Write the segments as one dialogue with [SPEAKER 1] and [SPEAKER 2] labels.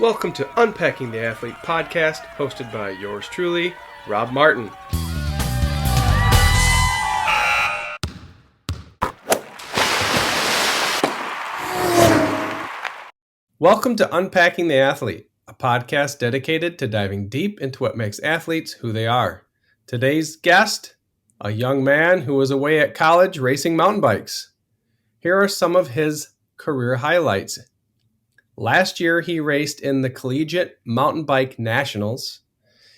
[SPEAKER 1] Welcome to Unpacking the Athlete podcast, hosted by yours truly, Rob Martin. Welcome to Unpacking the Athlete, a podcast dedicated to diving deep into what makes athletes who they are. Today's guest, a young man who was away at college racing mountain bikes. Here are some of his career highlights. Last year, he raced in the Collegiate Mountain Bike Nationals.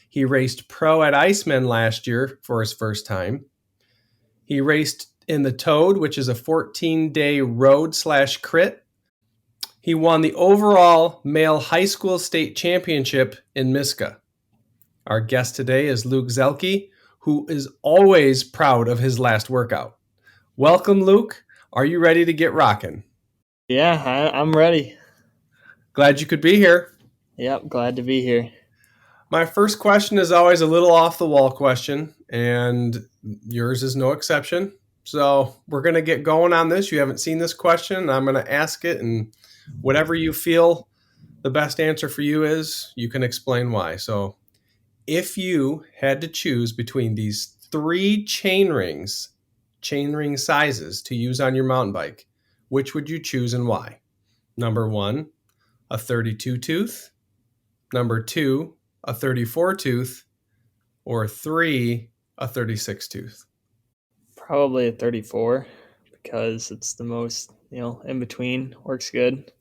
[SPEAKER 1] He raced pro at Iceman last year for his first time. He raced in the Toad, which is a 14-day road/crit. He won the overall male high school state championship in Miska. Our guest today is Luke Zuelke, who is always proud of his last workout. Welcome, Luke. Are you ready to get rocking?
[SPEAKER 2] Yeah, I'm ready.
[SPEAKER 1] Glad you could be here.
[SPEAKER 2] Yep, glad to be here.
[SPEAKER 1] My first question is always a little off-the-wall question, and yours is no exception. So we're going to get going on this. You haven't seen this question, and I'm going to ask it, and whatever you feel the best answer for you is, you can explain why. So if you had to choose between these three chainring sizes to use on your mountain bike, which would you choose and why? Number one, a 32 tooth. Number two, a 34 tooth. Or three, a 36 tooth.
[SPEAKER 2] Probably a 34 because it's the most, in between. Works good.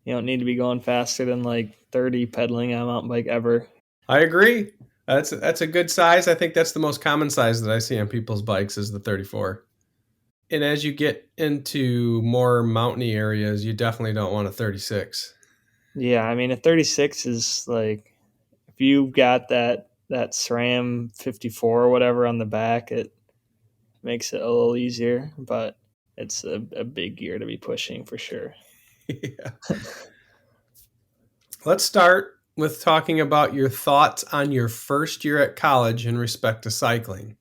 [SPEAKER 2] You don't need to be going faster than like 30 pedaling on a mountain bike ever.
[SPEAKER 1] I agree. That's a good size. I think that's the most common size that I see on people's bikes is the 34. And as you get into more mountainy areas, you definitely don't want a 36.
[SPEAKER 2] Yeah, I mean, a 36 is like, if you've got that SRAM 54 or whatever on the back, it makes it a little easier, but it's a big gear to be pushing for sure.
[SPEAKER 1] Yeah. Let's start with talking about your thoughts on your first year at college in respect to cycling.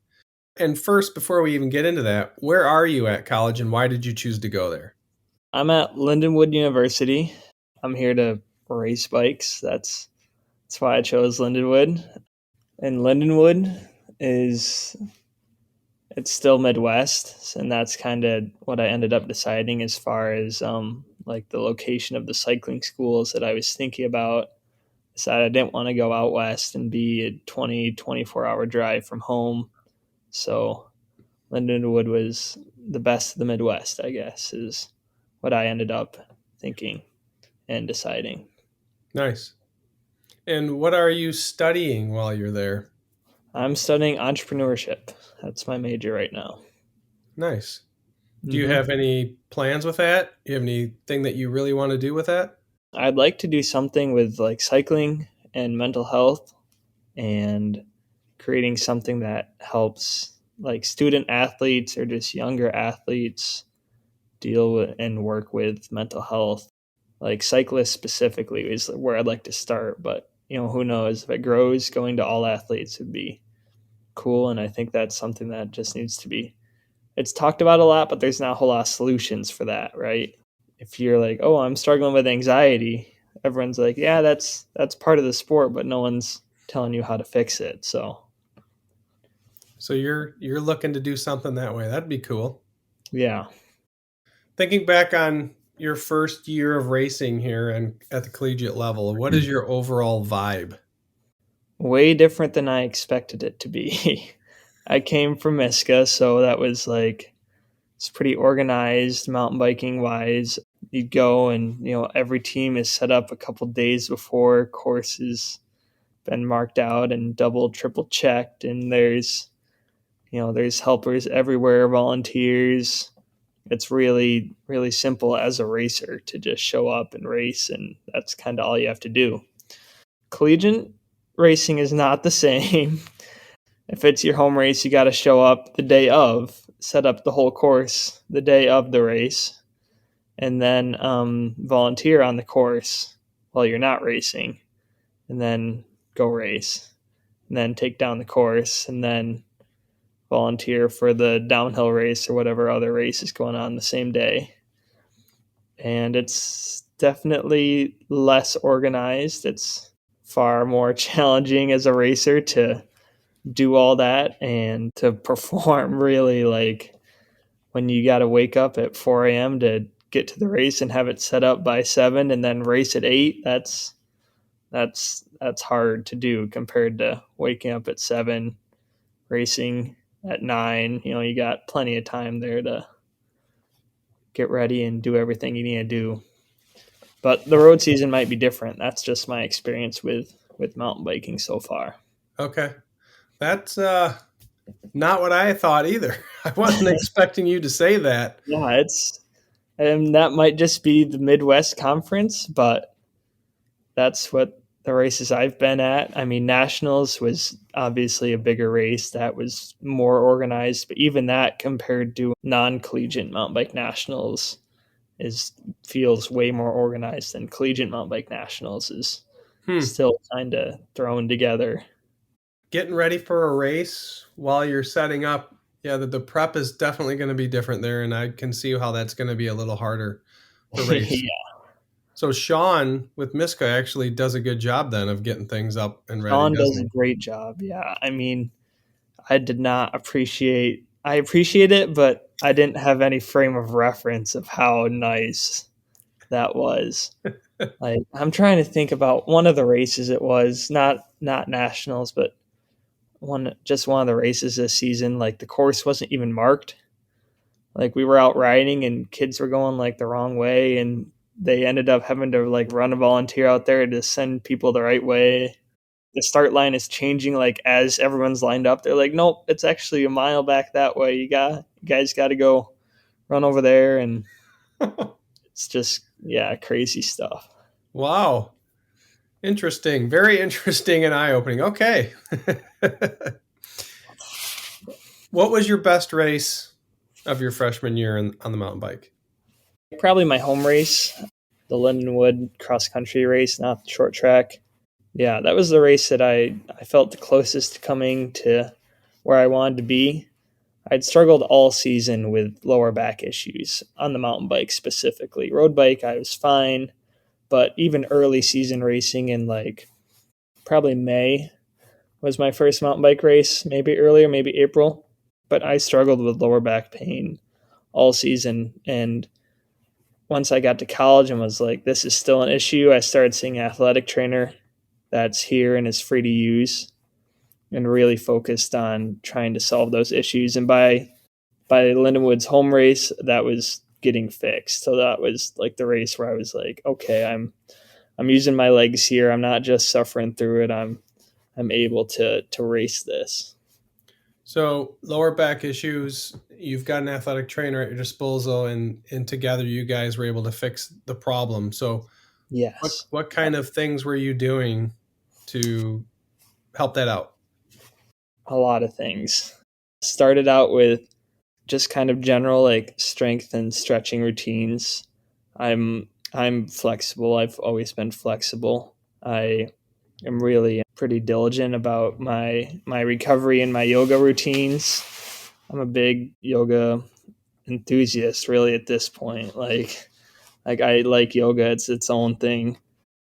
[SPEAKER 1] And first, before we even get into that, where are you at college and why did you choose to go there?
[SPEAKER 2] I'm at Lindenwood University. I'm here to race bikes. That's why I chose Lindenwood. And Lindenwood it's still Midwest, and that's kind of what I ended up deciding as far as like the location of the cycling schools that I was thinking about. Decided I didn't want to go out west and be a 24-hour drive from home. So Lindenwood was the best of the Midwest, I guess, is what I ended up thinking and deciding.
[SPEAKER 1] Nice. And what are you studying while you're there?
[SPEAKER 2] I'm studying entrepreneurship. That's my major right now.
[SPEAKER 1] Nice. Do you have any plans with that? Do you have anything that you really want to do with that?
[SPEAKER 2] I'd like to do something with like cycling and mental health and creating something that helps like student athletes or just younger athletes deal with and work with mental health. Like cyclists specifically is where I'd like to start, but who knows, if it grows, going to all athletes would be cool. And I think that's something that just needs to be, it's talked about a lot, but there's not a whole lot of solutions for that, right? If you're like, oh, I'm struggling with anxiety, everyone's like, yeah, that's part of the sport, but no one's telling you how to fix it. So
[SPEAKER 1] you're looking to do something that way. That'd be cool.
[SPEAKER 2] Yeah.
[SPEAKER 1] Thinking back on your first year of racing here and at the collegiate level, what is your overall vibe?
[SPEAKER 2] Way different than I expected it to be. I came from Miska, so that was like, it's pretty organized mountain biking wise. You'd go and, every team is set up a couple days before, courses been marked out and double, triple checked. And there's helpers everywhere, volunteers. It's really, really simple as a racer to just show up and race. And that's kind of all you have to do. Collegiate racing is not the same. If it's your home race, you got to show up the day of, set up the whole course the day of the race, and then volunteer on the course while you're not racing, and then go race, and then take down the course, and then volunteer for the downhill race or whatever other race is going on the same day. And it's definitely less organized. It's far more challenging as a racer to do all that and to perform really, like when you got to wake up at 4 a.m. to get to the race and have it set up by 7 and then race at 8. That's hard to do compared to waking up at 7, racing at 9. You got plenty of time there to get ready and do everything you need to do. But the road season might be different. That's just my experience with mountain biking so far.
[SPEAKER 1] Okay. That's not what I thought either. I wasn't expecting you to say that.
[SPEAKER 2] Yeah, it's and that might just be the Midwest Conference, but that's what the races I've been at. I mean, Nationals was obviously a bigger race that was more organized, but even that compared to non-collegiate mountain bike nationals is feels way more organized than collegiate mountain bike nationals is
[SPEAKER 1] Hmm.
[SPEAKER 2] still kind of thrown together.
[SPEAKER 1] Getting ready for a race while you're setting up, yeah, the prep is definitely going to be different there, and I can see how that's going to be a little harder to race.
[SPEAKER 2] Yeah,
[SPEAKER 1] So Sean with Miska actually does a good job then of getting things up and ready,
[SPEAKER 2] Sean
[SPEAKER 1] doesn't
[SPEAKER 2] does a
[SPEAKER 1] he?
[SPEAKER 2] great job. Yeah, I mean, I appreciate it, but I didn't have any frame of reference of how nice that was. Like I'm trying to think about one of the races it was, not nationals, but one of the races this season. Like the course wasn't even marked. Like we were out riding and kids were going like the wrong way and they ended up having to like run a volunteer out there to send people the right way. The start line is changing like as everyone's lined up. They're like, nope, it's actually a mile back that way. You guys got to go run over there, and it's just yeah, crazy stuff.
[SPEAKER 1] Wow. Interesting. Very interesting and eye-opening. Okay. What was your best race of your freshman year on the mountain bike?
[SPEAKER 2] Probably my home race, the Lindenwood cross country race, not the short track. Yeah, that was the race that I felt the closest to coming to where I wanted to be. I'd struggled all season with lower back issues on the mountain bike specifically. Road bike, I was fine, but even early season racing in like probably May was my first mountain bike race, maybe earlier, maybe April. But I struggled with lower back pain all season. And once I got to college and was like, this is still an issue, I started seeing an athletic trainer that's here and is free to use and really focused on trying to solve those issues. And by Lindenwood's home race, that was getting fixed. So that was like the race where I was like, okay, I'm using my legs here. I'm not just suffering through it. I'm able to race this.
[SPEAKER 1] So lower back issues, you've got an athletic trainer at your disposal, and together you guys were able to fix the problem. So
[SPEAKER 2] Yes.
[SPEAKER 1] what kind of things were you doing to help that out?
[SPEAKER 2] A lot of things. Started out with just kind of general like strength and stretching routines. I'm flexible. I've always been flexible. I am really pretty diligent about my recovery and my yoga routines. I'm a big yoga enthusiast really at this point. Like I like yoga. It's its own thing.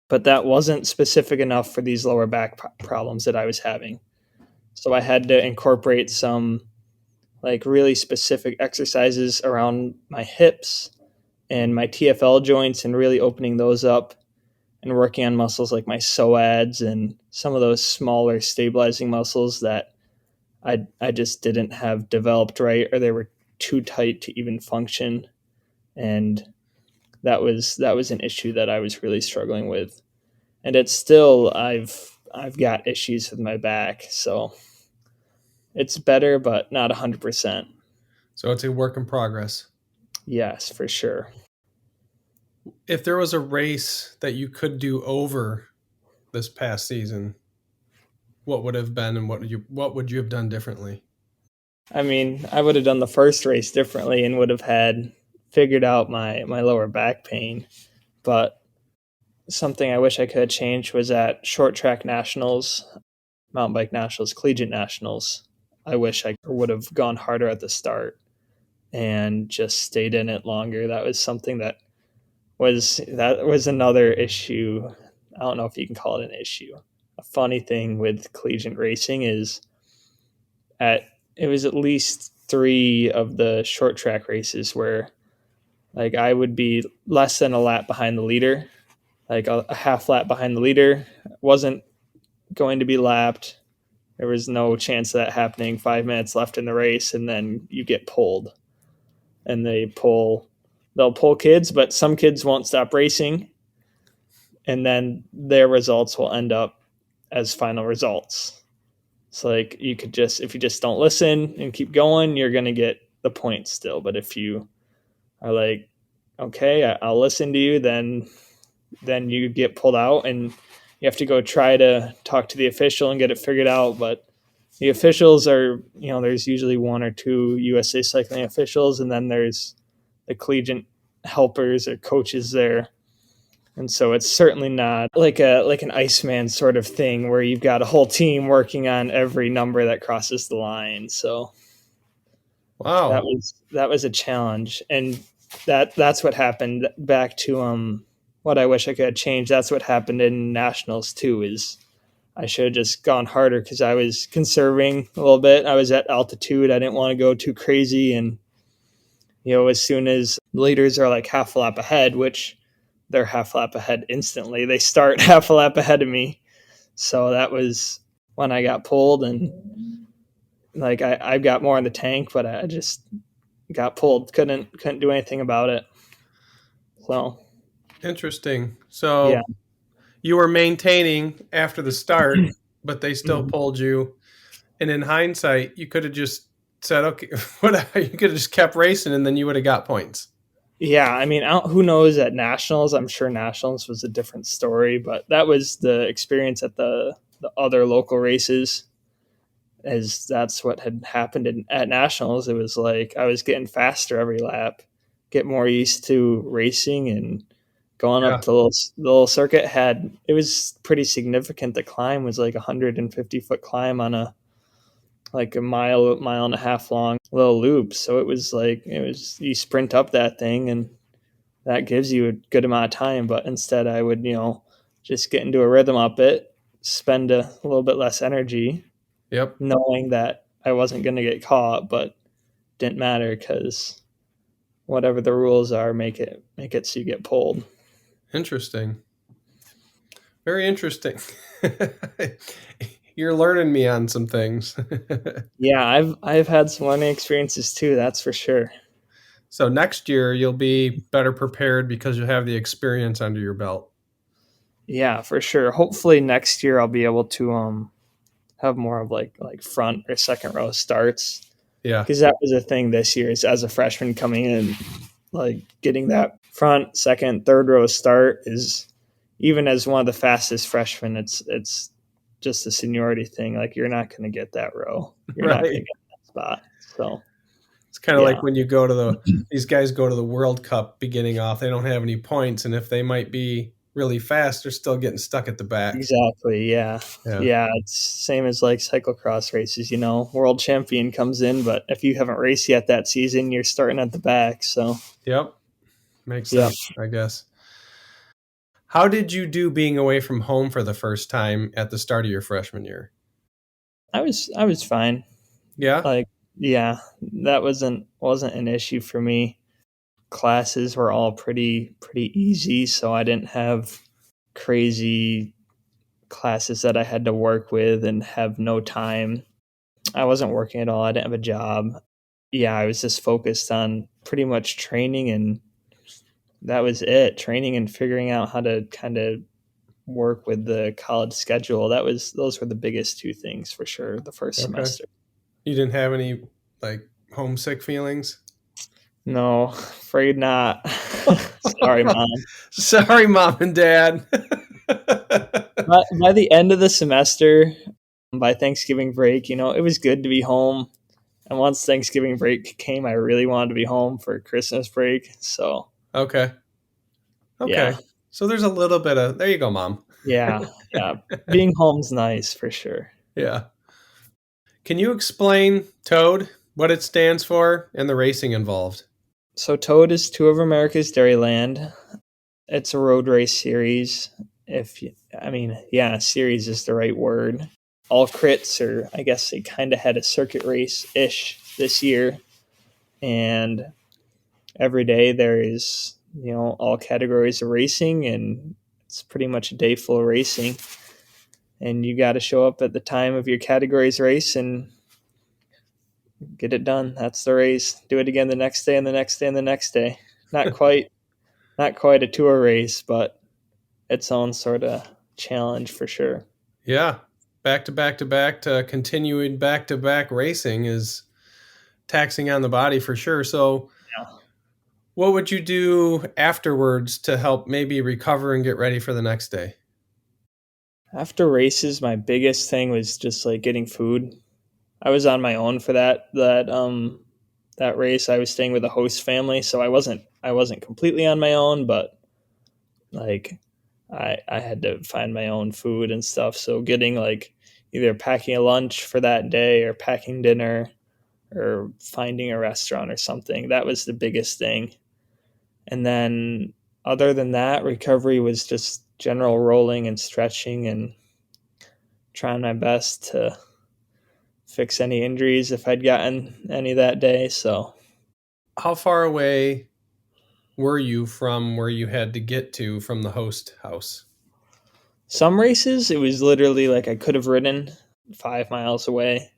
[SPEAKER 2] But that wasn't specific enough for these lower back problems that I was having. So I had to incorporate some like really specific exercises around my hips and my TFL joints and really opening those up and working on muscles like my psoas and some of those smaller stabilizing muscles that I just didn't have developed right, or they were too tight to even function. And that was an issue that I was really struggling with. And it's still I've got issues with my back. So it's better, but not 100%.
[SPEAKER 1] So it's a work in progress.
[SPEAKER 2] Yes, for sure.
[SPEAKER 1] If there was a race that you could do over this past season, what would have been and what would you have done differently?
[SPEAKER 2] I mean, I would have done the first race differently and would have had figured out my lower back pain. But something I wish I could have changed was at short track nationals, mountain bike nationals, collegiate nationals. I wish I would have gone harder at the start and just stayed in it longer. That was something that was another issue. I don't know if you can call it an issue. A funny thing with collegiate racing is at it was at least 3 of the short track races where like I would be less than a lap behind the leader, like a half lap behind the leader. Wasn't going to be lapped. There was no chance of that happening. 5 minutes left in the race, and then you get pulled, and they'll pull kids, but some kids won't stop racing, and then their results will end up as final results. It's like you could just if you just don't listen and keep going, you're gonna get the points still. But if you are like, okay, I'll listen to you, then you get pulled out and you have to go try to talk to the official and get it figured out. But the officials are, there's usually 1 or 2 USA cycling officials, and then there's the collegiate helpers or coaches there. And so it's certainly not like an Iceman sort of thing where you've got a whole team working on every number that crosses the line. So
[SPEAKER 1] Wow.
[SPEAKER 2] that was a challenge, and that's what happened. Back to what I wish I could have changed. That's what happened in nationals too. Is I should have just gone harder because I was conserving a little bit. I was at altitude. I didn't want to go too crazy, and as soon as leaders are like half a lap ahead, which they're half a lap ahead instantly, they start half a lap ahead of me. So that was when I got pulled, and like I got more in the tank, but I just got pulled. Couldn't do anything about it. So
[SPEAKER 1] Interesting.
[SPEAKER 2] yeah.
[SPEAKER 1] So you were maintaining after the start, but they still
[SPEAKER 2] Mhm.
[SPEAKER 1] pulled you. And in hindsight, you could have just said, okay, whatever. You could have just kept racing and then you would have got points.
[SPEAKER 2] Yeah, I mean, who knows at nationals? I'm sure nationals was a different story, but that was the experience at the other local races. As that's what had happened at nationals. It was like I was getting faster every lap, get more used to racing and going up
[SPEAKER 1] Yeah.
[SPEAKER 2] the little circuit. It was pretty significant. The climb was like 150-foot climb on a mile and a half long little loop. So it was you sprint up that thing, and that gives you a good amount of time. But instead, I would just get into a rhythm up it, spend a little bit less energy,
[SPEAKER 1] Yep.
[SPEAKER 2] knowing that I wasn't going to get caught, but didn't matter because whatever the rules are, make it so you get pulled.
[SPEAKER 1] Interesting. Very interesting. You're learning me on some things.
[SPEAKER 2] Yeah, I've had some learning experiences too. That's for sure.
[SPEAKER 1] So next year you'll be better prepared because you'll have the experience under your belt.
[SPEAKER 2] Yeah, for sure. Hopefully next year I'll be able to have more of like front or second row starts,
[SPEAKER 1] Yeah.
[SPEAKER 2] because that was a thing this year. Is as a freshman coming in, like getting that front, second, third row start is, even as one of the fastest freshmen, it's just a seniority thing. Like you're not going to get that row. You're not going to
[SPEAKER 1] Right.
[SPEAKER 2] get that spot. So
[SPEAKER 1] It's kind of
[SPEAKER 2] yeah,
[SPEAKER 1] like when you go to these guys go to the World Cup beginning off, they don't have any points. And if they might be really fast, they're still getting stuck at the back.
[SPEAKER 2] exactly. Yeah.
[SPEAKER 1] Yeah.
[SPEAKER 2] Yeah. It's same as like cyclocross races, world champion comes in, but if you haven't raced yet that season, you're starting at the back. So
[SPEAKER 1] Yep. Makes
[SPEAKER 2] yeah,
[SPEAKER 1] sense, I guess. How did you do being away from home for the first time at the start of your freshman year?
[SPEAKER 2] I was fine.
[SPEAKER 1] Yeah.
[SPEAKER 2] Like, yeah, that wasn't an issue for me. Classes were all pretty easy, so I didn't have crazy classes that I had to work with and have no time. I wasn't working at all. I didn't have a job. Yeah, I was just focused on pretty much training, and that was it. Training and figuring out how to kind of work with the college schedule. Those were the biggest 2 things for sure the first
[SPEAKER 1] Okay.
[SPEAKER 2] semester.
[SPEAKER 1] You didn't have any like homesick feelings?
[SPEAKER 2] No, afraid not. Sorry, mom.
[SPEAKER 1] Sorry, mom and dad.
[SPEAKER 2] By the end of the semester, by Thanksgiving break, it was good to be home. And once Thanksgiving break came, I really wanted to be home for Christmas break. So
[SPEAKER 1] Okay. Okay.
[SPEAKER 2] yeah,
[SPEAKER 1] So there's a little bit of there you go, mom.
[SPEAKER 2] yeah. Being home's nice for sure.
[SPEAKER 1] Yeah. Can you explain Toad, what it stands for, and the racing involved?
[SPEAKER 2] So Toad is Tour of America's Dairyland. It's a road race series. If you, I mean, yeah, series is the right word. All crits, or I guess they kind of had a circuit race ish this year, and every day there is all categories of racing, and it's pretty much a day full of racing, and you got to show up at the time of your categories race and get it done. That's the race. Do it again the next day and the next day and the next day. Not quite, not quite a tour race, but its own sort of challenge for sure.
[SPEAKER 1] Yeah. Back to back to back to continuing back to back racing is taxing on the body for sure. So,
[SPEAKER 2] Yeah.
[SPEAKER 1] what would you do afterwards to help maybe recover and get ready for the next day?
[SPEAKER 2] After races, my biggest thing was just like getting food. I was on my own for that race. I was staying with a host family, so I wasn't completely on my own, but like I had to find my own food and stuff. So getting like either packing a lunch for that day or packing dinner or finding a restaurant or something. That was the biggest thing. And then other than that, recovery was just general rolling and stretching and trying my best to fix any injuries if I'd gotten any that day. So
[SPEAKER 1] How far away were you from where you had to get to from the host house?
[SPEAKER 2] some races, it was literally like I could have ridden 5 miles away.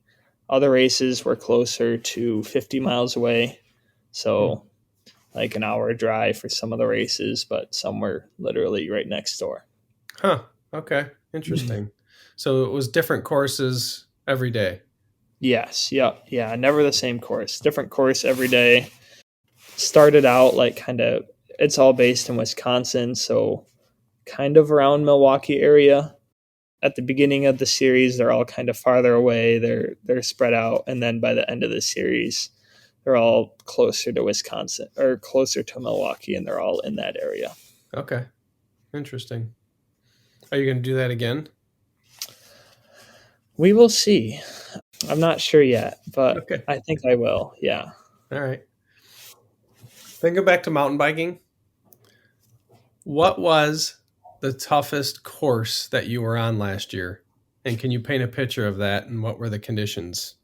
[SPEAKER 2] Other races were closer to 50 miles away.
[SPEAKER 1] Hmm.
[SPEAKER 2] So like an hour drive for some of the races, but some were literally right next door.
[SPEAKER 1] Huh. Okay. Interesting. So it was different courses every day.
[SPEAKER 2] Yes, yeah, never the same course. Different course every day. Started out like kind of it's all based in Wisconsin, so kind of around Milwaukee area. At the beginning of the series, they're all kind of farther away. They're spread out, and then by the end of the series, they're all closer to Wisconsin or closer to Milwaukee, and they're all in that area.
[SPEAKER 1] Okay. Interesting. Are you going to do that again?
[SPEAKER 2] We will see. I'm not sure yet, but
[SPEAKER 1] Okay.
[SPEAKER 2] I think I will. Yeah.
[SPEAKER 1] All right. Then go back to mountain biking. What was the toughest course that you were on last year? And can you paint a picture of that and what were the conditions?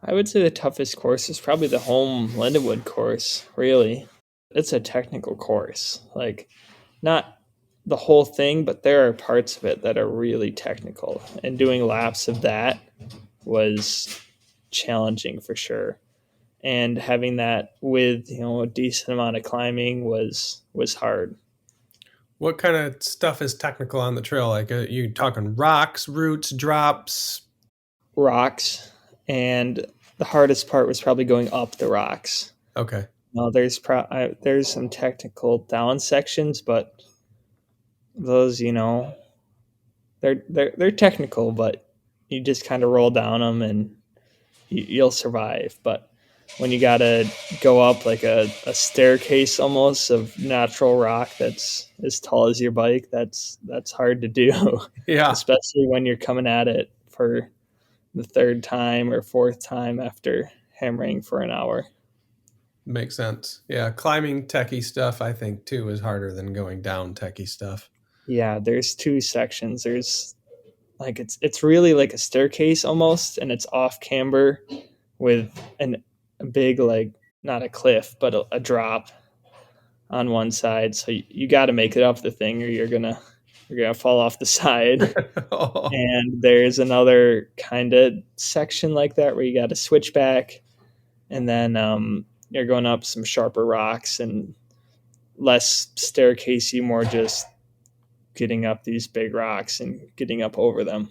[SPEAKER 2] I would say the toughest course is probably the home Lindenwood course, really. It's a technical course. Like, not the whole thing, but there are parts of it that are really technical. And doing laps of that was challenging for sure. And having that with, a decent amount of climbing was hard.
[SPEAKER 1] What kind of stuff is technical on the trail? Like, you talking rocks, roots, drops?
[SPEAKER 2] Rocks, and the hardest part was probably going up the rocks.
[SPEAKER 1] Okay.
[SPEAKER 2] There's some technical down sections, but those, they're technical, but you just kind of roll down them and you'll survive. But when you gotta go up like a staircase almost of natural rock that's as tall as your bike, that's hard to do,
[SPEAKER 1] Yeah,
[SPEAKER 2] especially when you're coming at it for the third time or fourth time after hammering for an hour.
[SPEAKER 1] makes sense. Yeah, climbing techie stuff, I think, too, is harder than going down techie stuff.
[SPEAKER 2] Yeah, there's two sections. There's like it's really like a staircase almost, and it's off camber with a big like not a cliff but a drop on one side. So you got to make it up the thing, or you're gonna fall off the side.
[SPEAKER 1] Oh,
[SPEAKER 2] And there's another kind of section like that where you got to switch back, and then you're going up some sharper rocks and less staircasey, more just getting up these big rocks and getting up over them.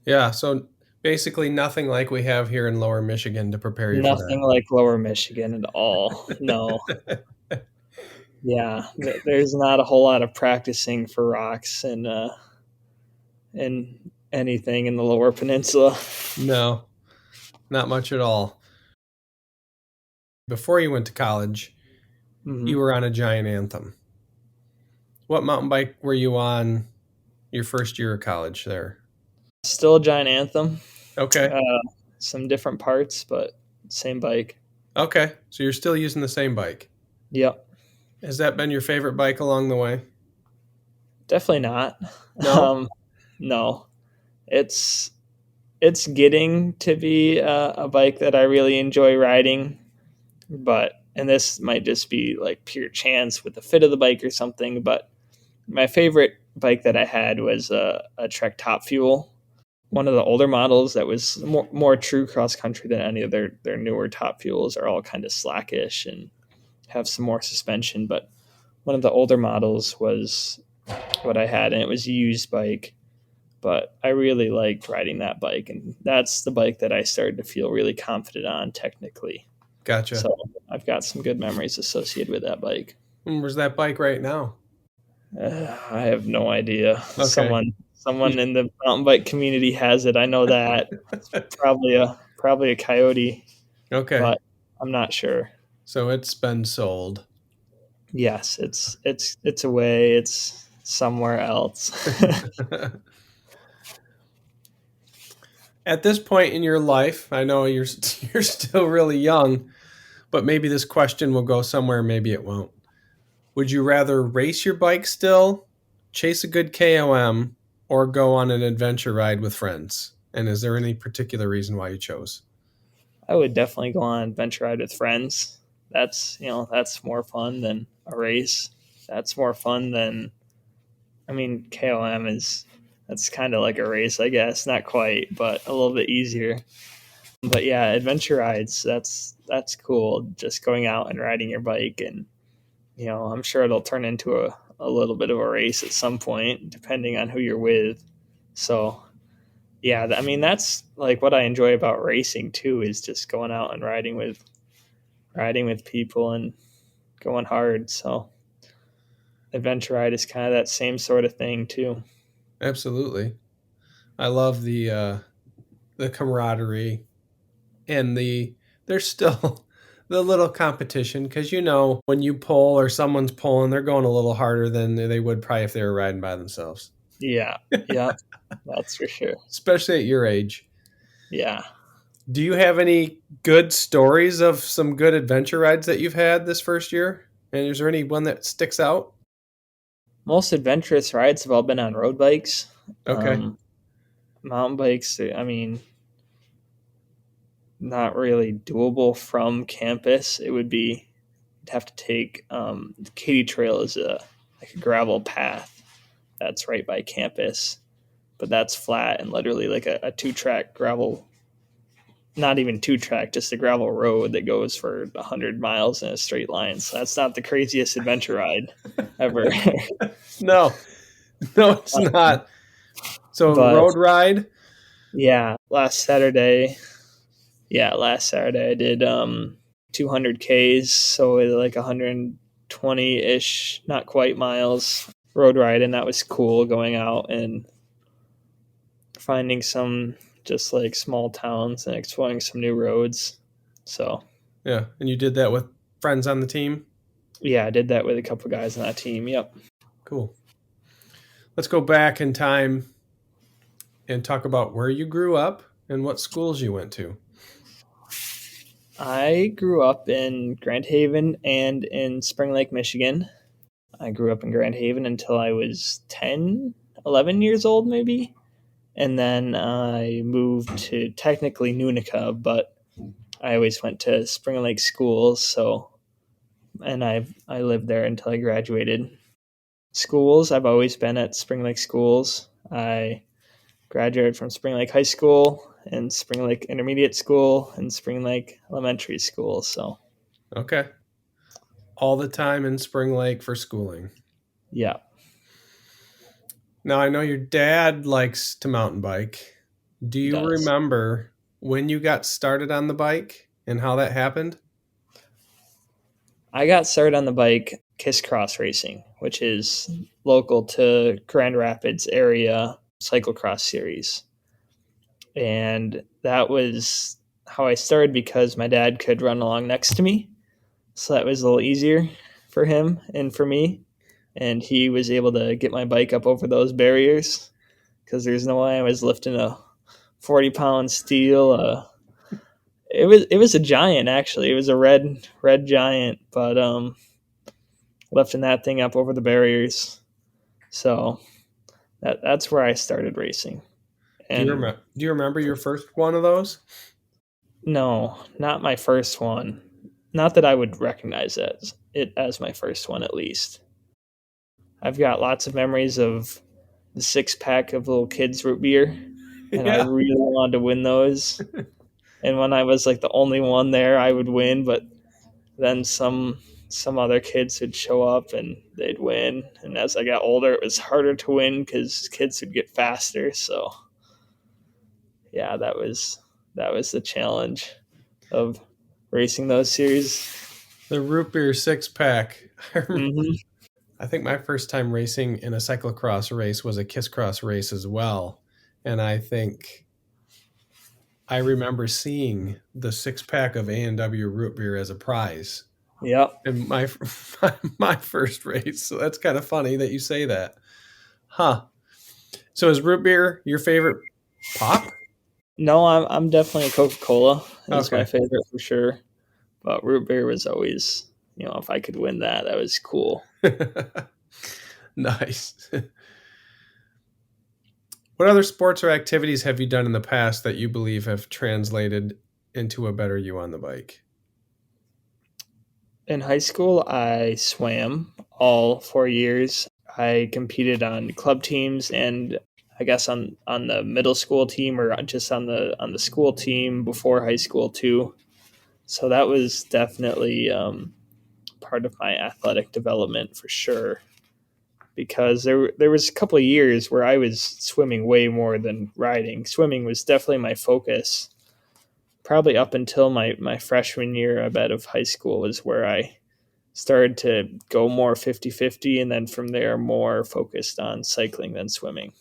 [SPEAKER 1] yeah. So basically, nothing like we have here in Lower Michigan to prepare you for
[SPEAKER 2] Nothing like Lower Michigan at all. No.
[SPEAKER 1] that.
[SPEAKER 2] Yeah, there's not a whole lot of practicing for rocks and anything in the Lower Peninsula.
[SPEAKER 1] No, not much at all. Before you went to college, you
[SPEAKER 2] Hmm.
[SPEAKER 1] were on a giant anthem. What mountain bike were you on your first year of college there?
[SPEAKER 2] Still a giant anthem.
[SPEAKER 1] Okay.
[SPEAKER 2] Uh, some different parts, but same bike.
[SPEAKER 1] Okay. So you're still using the same bike.
[SPEAKER 2] Yep.
[SPEAKER 1] Has that been your favorite bike along the way?
[SPEAKER 2] Definitely not.
[SPEAKER 1] No?
[SPEAKER 2] No, it's it's getting to be a bike that I really enjoy riding, but and this might just be like pure chance with the fit of the bike or something. But my favorite bike that I had was a Trek Top Fuel, one of the older models that was more true cross country than any of their newer Top Fuels. Are all kind of slackish and have some more suspension, but one of the older models was what I had, and it was a used bike. But I really liked riding that bike, and that's the bike that I started to feel really confident on technically.
[SPEAKER 1] Gotcha.
[SPEAKER 2] So I've got some good memories associated with that bike.
[SPEAKER 1] And where's that bike right now?
[SPEAKER 2] I have no idea.
[SPEAKER 1] Okay.
[SPEAKER 2] Someone in the mountain bike community has it. I know that it's probably a Coyote,
[SPEAKER 1] Okay.
[SPEAKER 2] but I'm not sure.
[SPEAKER 1] So it's been sold.
[SPEAKER 2] Yes, it's away. It's somewhere else.
[SPEAKER 1] At this point in your life, I know you're still really young, but maybe this question will go somewhere, maybe it won't. Would you rather race your bike still, chase a good KOM, or go on an adventure ride with friends? And is there any particular reason why you chose?
[SPEAKER 2] I would definitely go on an adventure ride with friends. That's more fun than a race. That's more fun than KOM is that's kind of like a race, I guess. Not quite, but a little bit easier. But yeah, adventure rides, that's cool. Just going out and riding your bike, and I'm sure it'll turn into a little bit of a race at some point, depending on who you're with. So yeah, that's like what I enjoy about racing too, is just going out and riding with people and going hard. So adventure ride is kind of that same sort of thing too.
[SPEAKER 1] Absolutely. I love the camaraderie and there's still the little competition because when you pull or someone's pulling, they're going a little harder than they would probably if they were riding by themselves,
[SPEAKER 2] Yeah, yeah, that's for sure.
[SPEAKER 1] especially at your age.
[SPEAKER 2] Yeah,
[SPEAKER 1] Do you have any good stories of some good adventure rides that you've had this first year? And is there any one that sticks out?
[SPEAKER 2] most adventurous rides have all been on road bikes.
[SPEAKER 1] Okay.
[SPEAKER 2] Mountain bikes, not really doable from campus. You'd have to take Katy Trail is a gravel path that's right by campus, but that's flat and literally like a 2-track gravel, not even 2-track, just a gravel road that goes for 100 miles in a straight line. So that's not the craziest adventure ride ever.
[SPEAKER 1] No, no, it's not. So
[SPEAKER 2] But
[SPEAKER 1] road ride.
[SPEAKER 2] yeah, last Saturday I did 200 Ks, so like 120-ish, not quite miles road ride, and that was cool going out and finding some just like small towns and exploring some new roads. So
[SPEAKER 1] Yeah, and you did that with friends on the team.
[SPEAKER 2] yeah, I did that with a couple guys on that team. Yep.
[SPEAKER 1] Cool. Let's go back in time and talk about where you grew up and what schools you went to.
[SPEAKER 2] I grew up in Grand Haven and in Spring Lake, Michigan. I grew up in Grand Haven until I was 10, 11 years old, maybe. And then I moved to technically Nunica, but I always went to Spring Lake schools. So, and I lived there until I graduated. Schools, I've always been at Spring Lake schools. I graduated from Spring Lake High School and Spring Lake Intermediate School and Spring Lake Elementary School. So,
[SPEAKER 1] Okay. All the time in Spring Lake for schooling.
[SPEAKER 2] yeah,
[SPEAKER 1] Now, I know your dad likes to mountain bike. Do
[SPEAKER 2] he
[SPEAKER 1] you
[SPEAKER 2] does.
[SPEAKER 1] remember when you got started on the bike and how that happened?
[SPEAKER 2] I got started on the bike Kiss Cross Racing, which is local to Grand Rapids area cyclocross series. And that was how I started because my dad could run along next to me. So that was a little easier for him and for me. And he was able to get my bike up over those barriers because there's no way I was lifting a 40-pound steel. It was a giant, actually. It was a red giant, but lifting that thing up over the barriers. So that's where I started racing. And
[SPEAKER 1] Do you remember your first one of those?
[SPEAKER 2] no, not my first one. Not that I would recognize it as my first one, at least. I've got lots of memories of the 6 pack of little kids root beer, and I
[SPEAKER 1] Yeah.
[SPEAKER 2] really wanted to win those. And when I was like the only one there, I would win, but then some other kids would show up and they'd win. And as I got older, it was harder to win because kids would get faster. So yeah, that was the challenge of racing those series.
[SPEAKER 1] The root beer 6 pack.
[SPEAKER 2] Hmm.
[SPEAKER 1] I think my first time racing in a cyclocross race was a Kiss Cross race as well. And I think I remember seeing the 6 pack of A&W root beer as a prize
[SPEAKER 2] Yep.
[SPEAKER 1] in my first race. So that's kind of funny that you say that. Huh. So is root beer your favorite pop?
[SPEAKER 2] No, I'm definitely a Coca-Cola is my
[SPEAKER 1] Okay.
[SPEAKER 2] favorite for sure. But root beer was always, if I could win that, that was cool.
[SPEAKER 1] Nice. What other sports or activities have you done in the past that you believe have translated into a better you on the bike?
[SPEAKER 2] In high school, I swam all 4 years. I competed on club teams and I guess on the middle school team or just on the school team before high school too. So that was definitely part of my athletic development for sure. Because there was a couple of years where I was swimming way more than riding. Swimming was definitely my focus. Probably up until my freshman year, I bet, of high school was where I started to go more 50-50, and then from there more focused on cycling than swimming.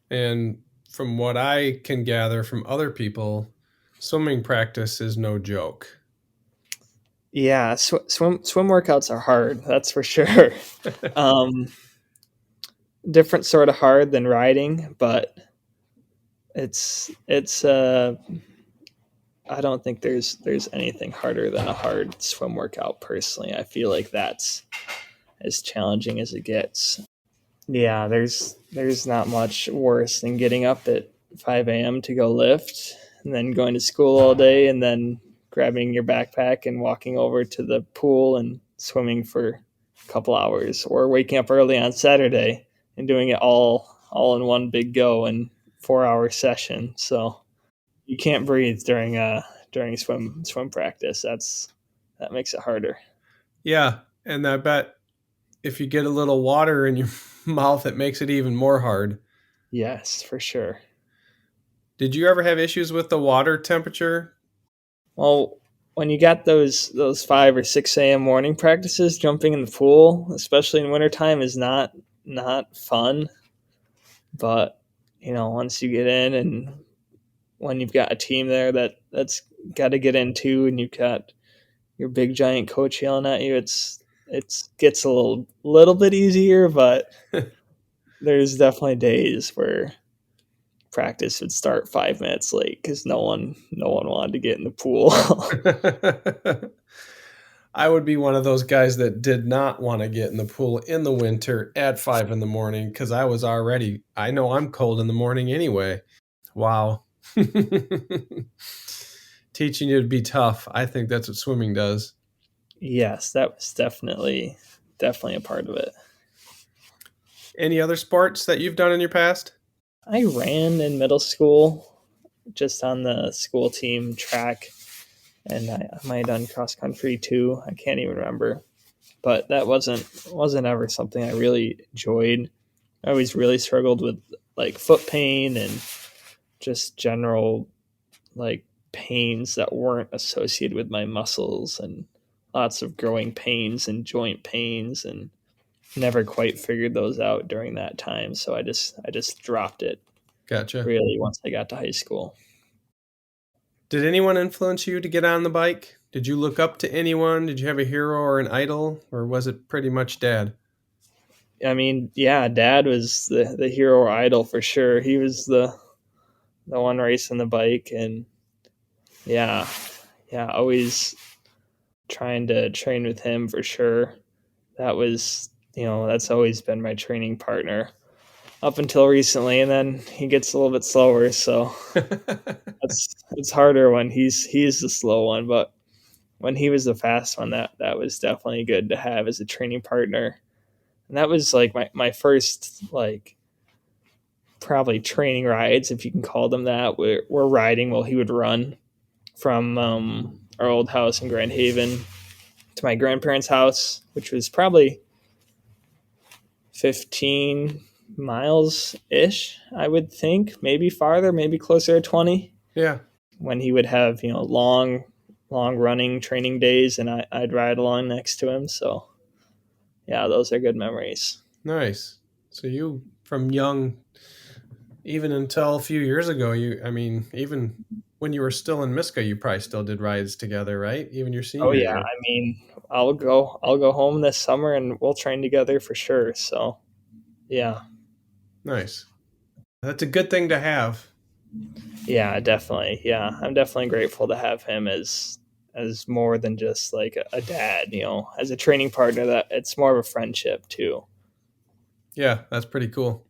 [SPEAKER 1] And from what I can gather from other people, swimming practice is no joke.
[SPEAKER 2] Yeah, swim workouts are hard, that's for sure. um, Different sort of hard than riding, but it's I don't think there's anything harder than a hard swim workout personally. I feel like that's as challenging as it gets. Yeah, there's not much worse than getting up at 5 a.m. to go lift and then going to school all day and then grabbing your backpack and walking over to the pool and swimming for a couple hours, or waking up early on Saturday and doing it all in one big go and 4 hour session. So you can't breathe during swim practice. That makes it harder.
[SPEAKER 1] Yeah, and I bet if you get a little water in your mouth, it makes it even more hard.
[SPEAKER 2] Yes, for sure.
[SPEAKER 1] Did you ever have issues with the water temperature?
[SPEAKER 2] Well, when you got those 5 or 6 a.m. morning practices, jumping in the pool, especially in wintertime, is not fun. But once you get in, and when you've got a team there that's got to get into, and you've got your big giant coach yelling at you, it gets a little bit easier. But there's definitely days where practice would start 5 minutes late because no one wanted to get in the pool.
[SPEAKER 1] I would be one of those guys that did not want to get in the pool in the winter at 5 in the morning because I know I'm cold in the morning anyway. Wow. Teaching you to be tough. I think that's what swimming does.
[SPEAKER 2] Yes, that was definitely a part of it.
[SPEAKER 1] Any other sports that you've done in your past?
[SPEAKER 2] I ran in middle school, just on the school team track, and I might have done cross country too. I can't even remember, but that wasn't ever something I really enjoyed. I always really struggled with like foot pain and just general like pains that weren't associated with my muscles, and lots of growing pains and joint pains, and never quite figured those out during that time. So I just dropped it
[SPEAKER 1] Gotcha.
[SPEAKER 2] really once I got to high school.
[SPEAKER 1] Did anyone influence you to get on the bike? Did you look up to anyone? Did you have a hero or an idol? Or was it pretty much dad?
[SPEAKER 2] I mean, yeah, Dad was the hero or idol for sure. He was the one racing the bike, and yeah, always trying to train with him for sure. that was, that's always been my training partner up until recently, and then he gets a little bit slower, so it's harder when he's the slow one. But when he was the fast one, that was definitely good to have as a training partner. And that was like my first, like, probably training rides, if you can call them that. We're riding while he would run from our old house in Grand Haven to my grandparents' house, which was probably 15 miles ish, I would think, maybe farther, maybe closer to 20.
[SPEAKER 1] Yeah.
[SPEAKER 2] When he would have, long running training days, and I'd ride along next to him. So yeah, those are good memories.
[SPEAKER 1] Nice. So you, from young, even until a few years ago, even when you were still in Miska, you probably still did rides together, right? Even your
[SPEAKER 2] Oh
[SPEAKER 1] senior
[SPEAKER 2] yeah,
[SPEAKER 1] year.
[SPEAKER 2] I mean, I'll go home this summer and we'll train together for sure. So yeah.
[SPEAKER 1] Nice. That's a good thing to have.
[SPEAKER 2] Yeah, definitely. Yeah, I'm definitely grateful to have him as more than just like a dad. As a training partner, that it's more of a friendship too.
[SPEAKER 1] Yeah, that's pretty cool.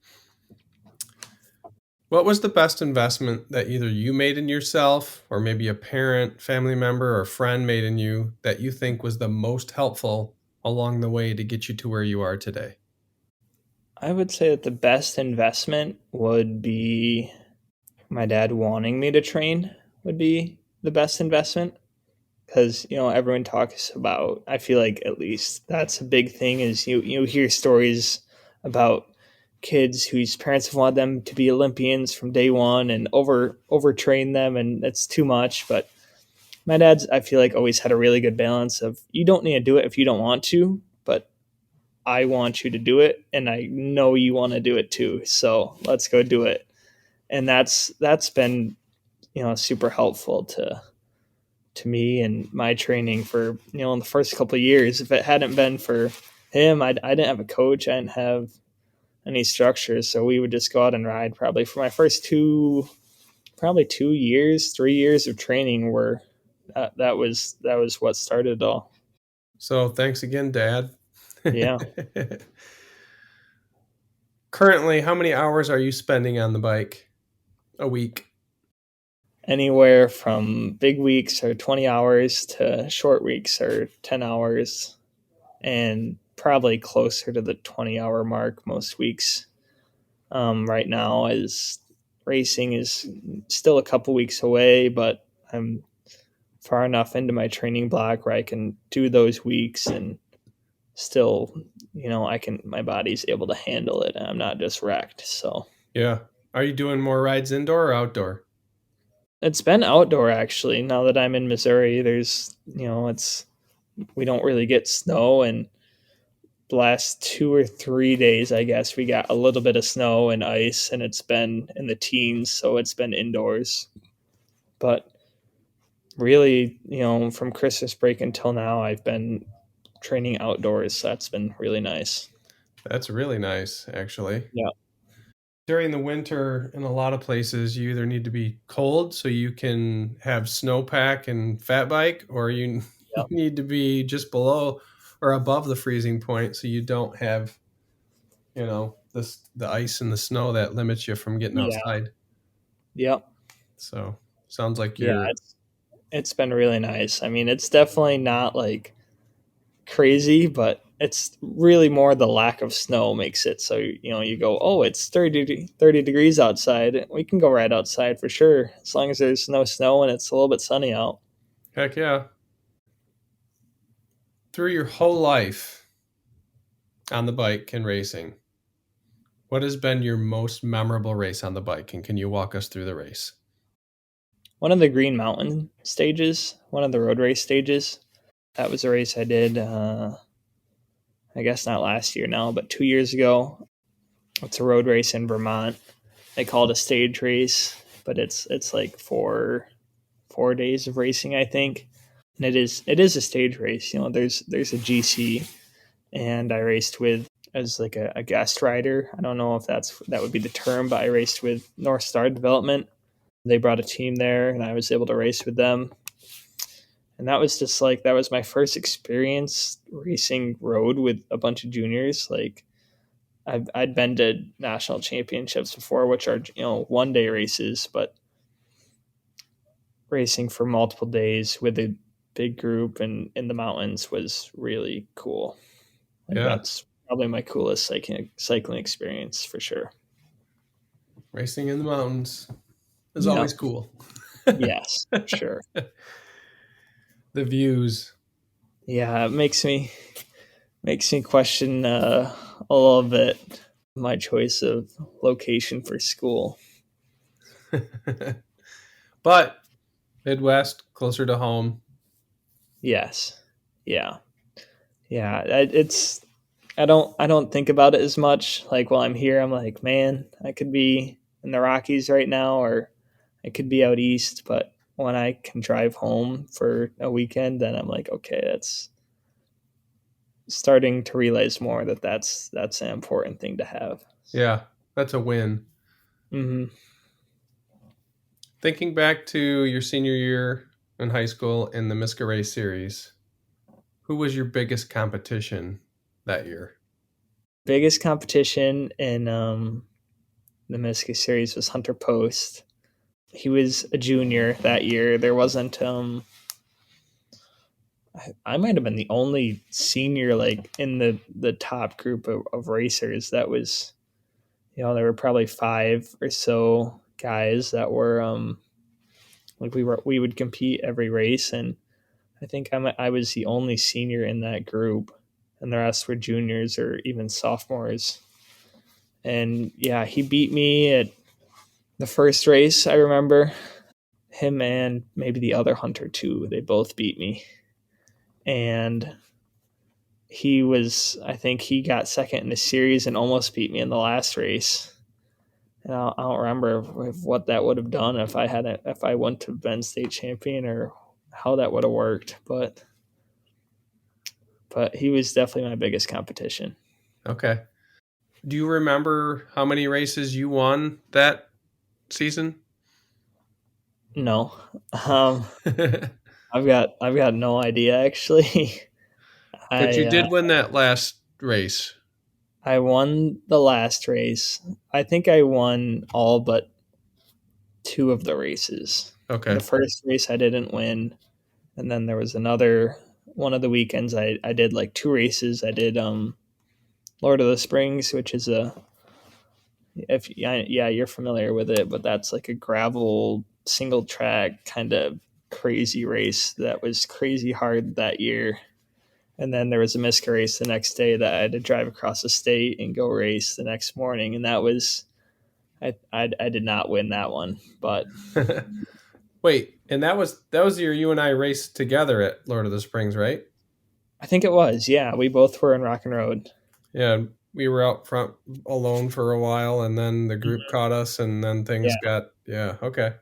[SPEAKER 1] What was the best investment that either you made in yourself or maybe a parent, family member, or friend made in you that you think was the most helpful along the way to get you to where you are today?
[SPEAKER 2] I would say that the best investment would be my dad wanting me to train would be the best investment, because everyone talks about, I feel like at least that's a big thing, is you hear stories about kids whose parents have wanted them to be Olympians from day one and overtrain them, and it's too much. But my dad's, I feel like, always had a really good balance of, you don't need to do it if you don't want to, but I want you to do it, and I know you want to do it too, so let's go do it. And that's been, super helpful to me and my training for, in the first couple of years. If it hadn't been for him, I didn't have a coach, I didn't have any structure, so we would just go out and ride. Probably for my first probably 2 years, 3 years of training, were that was what started it all.
[SPEAKER 1] So thanks again, Dad.
[SPEAKER 2] Yeah.
[SPEAKER 1] Currently, how many hours are you spending on the bike a week?
[SPEAKER 2] Anywhere from big weeks are 20 hours to short weeks are 10 hours, and probably closer to the 20-hour mark most weeks. Right now, as racing is still a couple weeks away, but I'm far enough into my training block where I can do those weeks and still, my body's able to handle it and I'm not just wrecked. So
[SPEAKER 1] Yeah. Are you doing more rides indoor or outdoor?
[SPEAKER 2] it's been outdoor, actually. Now that I'm in Missouri, there's, we don't really get snow, and the last 2 or 3 days, I guess, we got a little bit of snow and ice, and it's been in the teens, so it's been indoors. But really, from Christmas break until now, I've been training outdoors. So that's been really nice.
[SPEAKER 1] That's really nice, actually.
[SPEAKER 2] Yeah.
[SPEAKER 1] During the winter, in a lot of places, you either need to be cold so you can have snowpack and fat bike, or you
[SPEAKER 2] Yeah.
[SPEAKER 1] need to be just below or above the freezing point so you don't have, the ice and the snow that limits you from getting
[SPEAKER 2] Yeah.
[SPEAKER 1] outside.
[SPEAKER 2] Yep.
[SPEAKER 1] So sounds like
[SPEAKER 2] Yeah.
[SPEAKER 1] you're
[SPEAKER 2] It's been really nice. I mean, it's definitely not like crazy, but it's really more the lack of snow makes it so, you go, oh, it's 30 degrees outside. We can go right outside for sure, as long as there's no snow and it's a little bit sunny out.
[SPEAKER 1] heck yeah. Through your whole life on the bike and racing, what has been your most memorable race on the bike? And can you walk us through the race?
[SPEAKER 2] One of the Green Mountain stages, one of the road race stages, that was a race I did, I guess not last year now, but 2 years ago. It's a road race in Vermont. They call it a stage race, but it's like four days of racing, I think. And it is a stage race. There's a GC, and I raced with, as like a guest rider. I don't know if that would be the term, but I raced with North Star Development. They brought a team there, and I was able to race with them. And that was just like, that was my first experience racing road with a bunch of juniors. Like I'd been to national championships before, which are, 1-day races, but racing for multiple days with a big group and in the mountains was really cool. Like
[SPEAKER 1] Yeah.
[SPEAKER 2] that's probably my coolest cycling experience for sure.
[SPEAKER 1] Racing in the mountains is
[SPEAKER 2] Yeah.
[SPEAKER 1] always cool.
[SPEAKER 2] Yes, for sure.
[SPEAKER 1] The views.
[SPEAKER 2] Yeah, it makes me question a little bit my choice of location for school.
[SPEAKER 1] But Midwest, closer to home.
[SPEAKER 2] Yes. Yeah. Yeah. I don't think about it as much. Like while I'm here, I'm like, man, I could be in the Rockies right now, or I could be out east. But when I can drive home for a weekend, then I'm like, okay, that's starting to realize more that that's an important thing to have.
[SPEAKER 1] Yeah, that's a win.
[SPEAKER 2] Hmm.
[SPEAKER 1] Thinking back to your senior year in high school in the Miska Race series, who was your biggest competition that year?
[SPEAKER 2] Biggest competition in the Miska series was Hunter Post. He was a junior that year. There wasn't I might have been the only senior like in the top group of racers that was, there were probably five or so guys that were like we would compete every race, and I think I was the only senior in that group, and the rest were juniors or even sophomores. And yeah, he beat me at the first race. I remember him and maybe the other hunter too. They both beat me, and I think he got second in the series and almost beat me in the last race. And I don't remember what that would have done if I wouldn't have been state champion, or how that would have worked. But he was definitely my biggest competition.
[SPEAKER 1] Okay. Do you remember how many races you won that season?
[SPEAKER 2] No, um, I've got no idea actually.
[SPEAKER 1] But
[SPEAKER 2] I
[SPEAKER 1] you did win that last race.
[SPEAKER 2] I won the last race. I think I won all but two of the races. The
[SPEAKER 1] Okay.
[SPEAKER 2] first race I didn't win, and then there was another one of the weekends I did like two races. I did Lord of the Springs, which is a, if yeah, you're familiar with it, but that's like a gravel single track kind of crazy race that was crazy hard that year. And then there was a Miska race the next day that I had to drive across the state and go race the next morning, and that was, I did not win that one, but
[SPEAKER 1] Wait, and that was your you and I raced together at Lord of the Springs, right?
[SPEAKER 2] I think it was, yeah, we both were in Rock and Road.
[SPEAKER 1] Yeah, we were out front alone for a while, and then the group caught us, and then things
[SPEAKER 2] Yeah,
[SPEAKER 1] got, yeah, okay.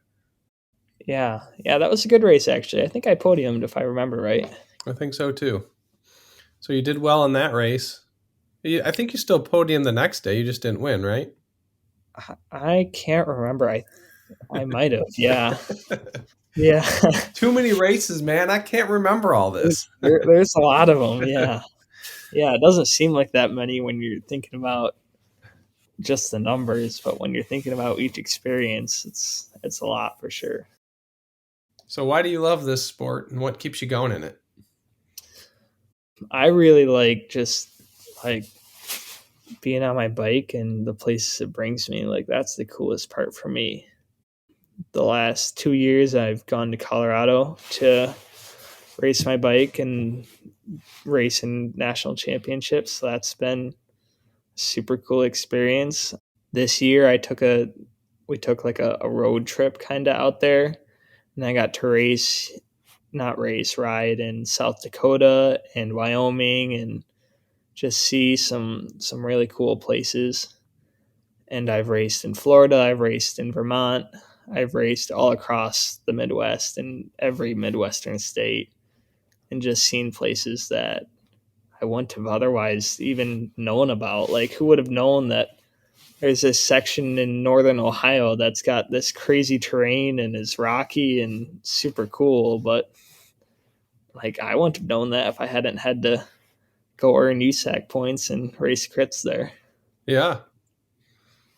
[SPEAKER 2] yeah, that was a good race actually. I think I podiumed if I remember right.
[SPEAKER 1] I think so too. So you did well in that race. I think you still podiumed the next day. You just didn't win, right?
[SPEAKER 2] I can't remember. I might have. Yeah. Yeah.
[SPEAKER 1] Too many races, man. I can't remember all this.
[SPEAKER 2] There's a lot of them. Yeah. Yeah. It doesn't seem like that many when you're thinking about just the numbers, but when you're thinking about each experience, it's a lot for sure.
[SPEAKER 1] So why do you love this sport, and what keeps you going in it?
[SPEAKER 2] I really like just like being on my bike and the places it brings me. Like that's the coolest part for me. The last 2 years, I've gone to Colorado to race my bike and race in national championships. So that's been a super cool experience. This year, we took like a road trip kind of out there, and I got to ride in South Dakota and Wyoming, and just see some really cool places. And I've raced in Florida, I've raced in Vermont, I've raced all across the Midwest and every Midwestern state, and just seen places that I wouldn't have otherwise even known about. Like, who would have known that there's this section in northern Ohio that's got this crazy terrain and is rocky and super cool, but like I wouldn't have known that if I hadn't had to go earn USAC points and race crits there.
[SPEAKER 1] Yeah.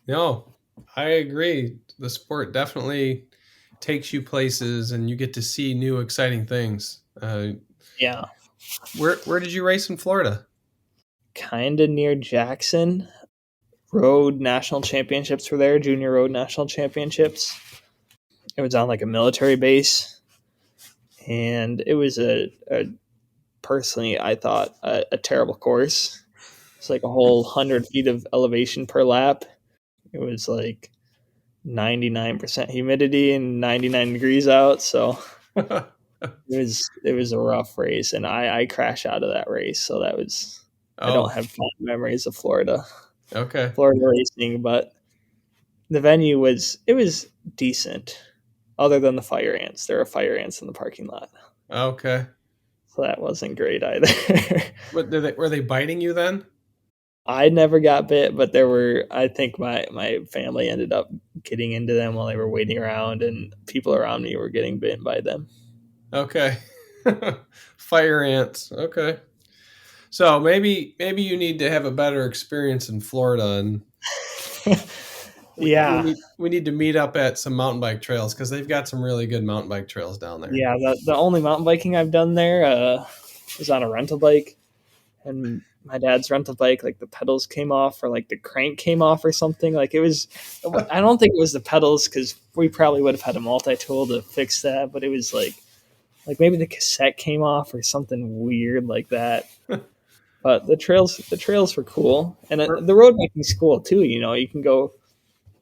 [SPEAKER 1] No, I agree. The sport definitely takes you places and you get to see new exciting things.
[SPEAKER 2] Yeah.
[SPEAKER 1] Where did you race in Florida?
[SPEAKER 2] Kind of near Jackson. Road national championships were there, junior road national championships. It was on like a military base. And it was a personally, I thought, a terrible course. It's like a whole 100 feet of elevation per lap. It was like 99% humidity and 99 degrees out. So it was a rough race, and I crashed out of that race. So that was I don't
[SPEAKER 1] Oh,
[SPEAKER 2] have fond memories of
[SPEAKER 1] okay.
[SPEAKER 2] Florida racing, but the venue was decent. Other than the fire ants, there were fire ants in the parking lot,
[SPEAKER 1] Okay.
[SPEAKER 2] so that wasn't great either.
[SPEAKER 1] What were they biting you then?
[SPEAKER 2] I never got bit, but there were. I think my family ended up getting into them while they were waiting around, and people around me were getting bitten by them.
[SPEAKER 1] Okay. Fire ants. Okay. So maybe you need to have a better experience in Florida, and
[SPEAKER 2] Yeah,
[SPEAKER 1] we need to meet up at some mountain bike trails because they've got some really good mountain bike trails down there.
[SPEAKER 2] yeah. The only mountain biking I've done there was on a rental bike, and my dad's rental bike, like the pedals came off or like the crank came off or something. Like it was, I don't think it was the pedals because we probably would have had a multi tool to fix that, but it was like maybe the cassette came off or something weird like that. But the trails were cool, and
[SPEAKER 1] Or-
[SPEAKER 2] the road biking's cool too. You know, you can go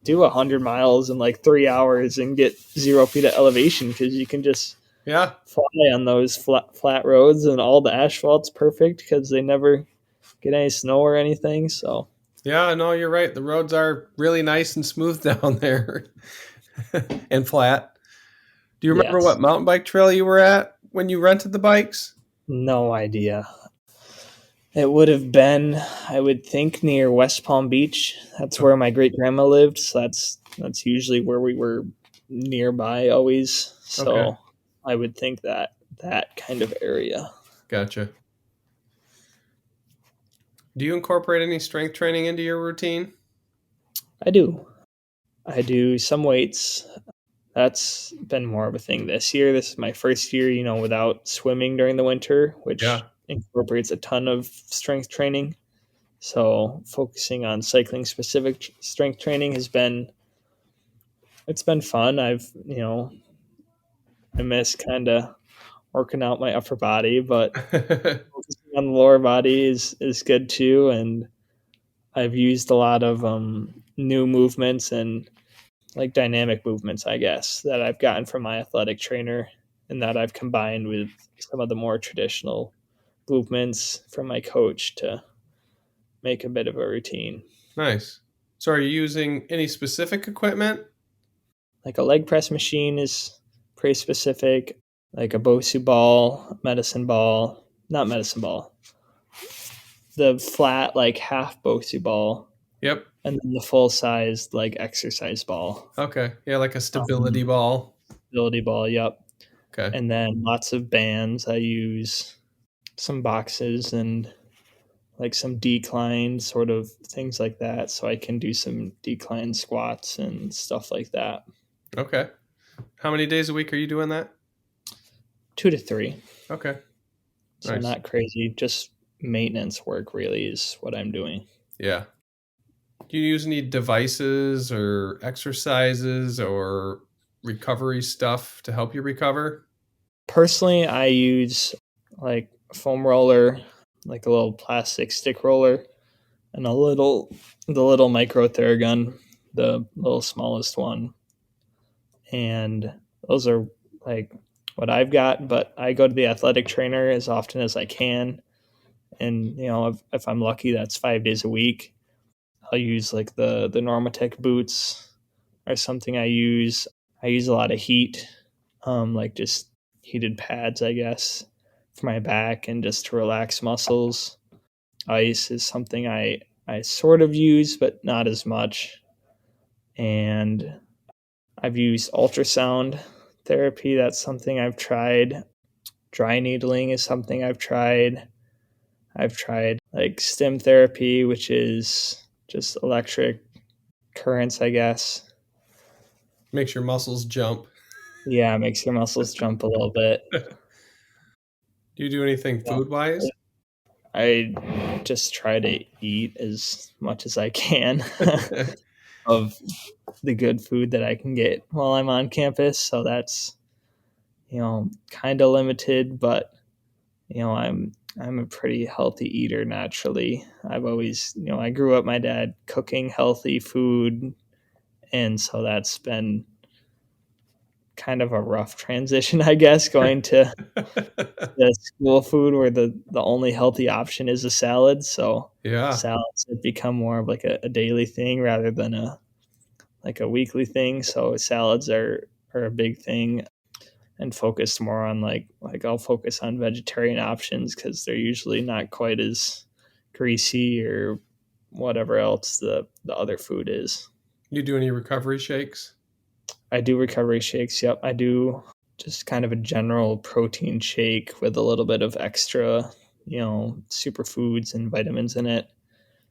[SPEAKER 2] do 100 miles in like 3 hours and get 0 feet of elevation because you can just
[SPEAKER 1] yeah,
[SPEAKER 2] fly on those flat roads, and all the asphalt's perfect because they never get any snow or anything. So
[SPEAKER 1] yeah. No, you're right. The roads are really nice and smooth down there, and flat. Do you remember
[SPEAKER 2] yes,
[SPEAKER 1] what mountain bike trail you were at when you rented the bikes?
[SPEAKER 2] no idea. It would have been, I would think, near West Palm Beach. That's
[SPEAKER 1] Oh,
[SPEAKER 2] where my great grandma lived. So that's usually where we were nearby always.
[SPEAKER 1] okay,
[SPEAKER 2] So I would think that kind of area.
[SPEAKER 1] gotcha. Do you incorporate any strength training into your routine?
[SPEAKER 2] I do. I do some weights. That's been more of a thing this year. This is my first year, without swimming during the winter, which
[SPEAKER 1] Yeah,
[SPEAKER 2] incorporates a ton of strength training. So focusing on cycling specific strength training it's been fun. I miss kind of working out my upper body, but focusing on the lower body is good too. And I've used a lot of new movements and like dynamic movements, I guess, that I've gotten from my athletic trainer, and that I've combined with some of the more traditional movements from my coach to make a bit of a routine.
[SPEAKER 1] nice. So, are you using any specific equipment?
[SPEAKER 2] Like a leg press machine is pretty specific, like a Bosu ball, medicine ball, not medicine ball, the flat, like half Bosu ball,
[SPEAKER 1] Yep.
[SPEAKER 2] and then the full size, like exercise ball,
[SPEAKER 1] Okay. Yeah, like a stability
[SPEAKER 2] um,
[SPEAKER 1] ball.
[SPEAKER 2] ability ball, yep.
[SPEAKER 1] Okay.
[SPEAKER 2] And then lots of bands. I use some boxes and like some decline sort of things like that. So I can do some decline squats and stuff like that.
[SPEAKER 1] Okay. How many days a week are you doing that?
[SPEAKER 2] 2 to 3.
[SPEAKER 1] Okay.
[SPEAKER 2] So
[SPEAKER 1] Nice.
[SPEAKER 2] not crazy. Just maintenance work really is what I'm doing.
[SPEAKER 1] Yeah. Do you use any devices or exercises or recovery stuff to help you recover?
[SPEAKER 2] Personally, I use like a foam roller, like a little plastic stick roller, and the little micro Theragun, the little smallest one. And those are like what I've got, but I go to the athletic trainer as often as I can. And if I'm lucky, that's 5 days a week. I'll use like the Normatec boots or something. I use a lot of heat, like just heated pads, I guess, for my back and just to relax muscles. Ice is something I sort of use, but not as much. And I've used ultrasound therapy. That's something I've tried. Dry needling is something I've tried. I've tried like stim therapy, which is just electric currents, I guess.
[SPEAKER 1] Makes your muscles jump.
[SPEAKER 2] Yeah, it makes your muscles jump a little bit.
[SPEAKER 1] Do you do anything
[SPEAKER 2] Yeah.
[SPEAKER 1] food wise?
[SPEAKER 2] I just try to eat as much as I can of the good food that I can get while I'm on campus. So that's, kind of limited, but I'm a pretty healthy eater naturally. I've always, I grew up my dad cooking healthy food, and so that's been kind of a rough transition, I guess, going to the school food where the only healthy option is a salad. So
[SPEAKER 1] Yeah.
[SPEAKER 2] salads have become more of like a daily thing rather than a weekly thing. So salads are a big thing, and focus more on like I'll focus on vegetarian options because they're usually not quite as greasy or whatever else the other food is.
[SPEAKER 1] You do any recovery shakes?
[SPEAKER 2] I do recovery shakes. Yep, I do just kind of a general protein shake with a little bit of extra, superfoods and vitamins in it.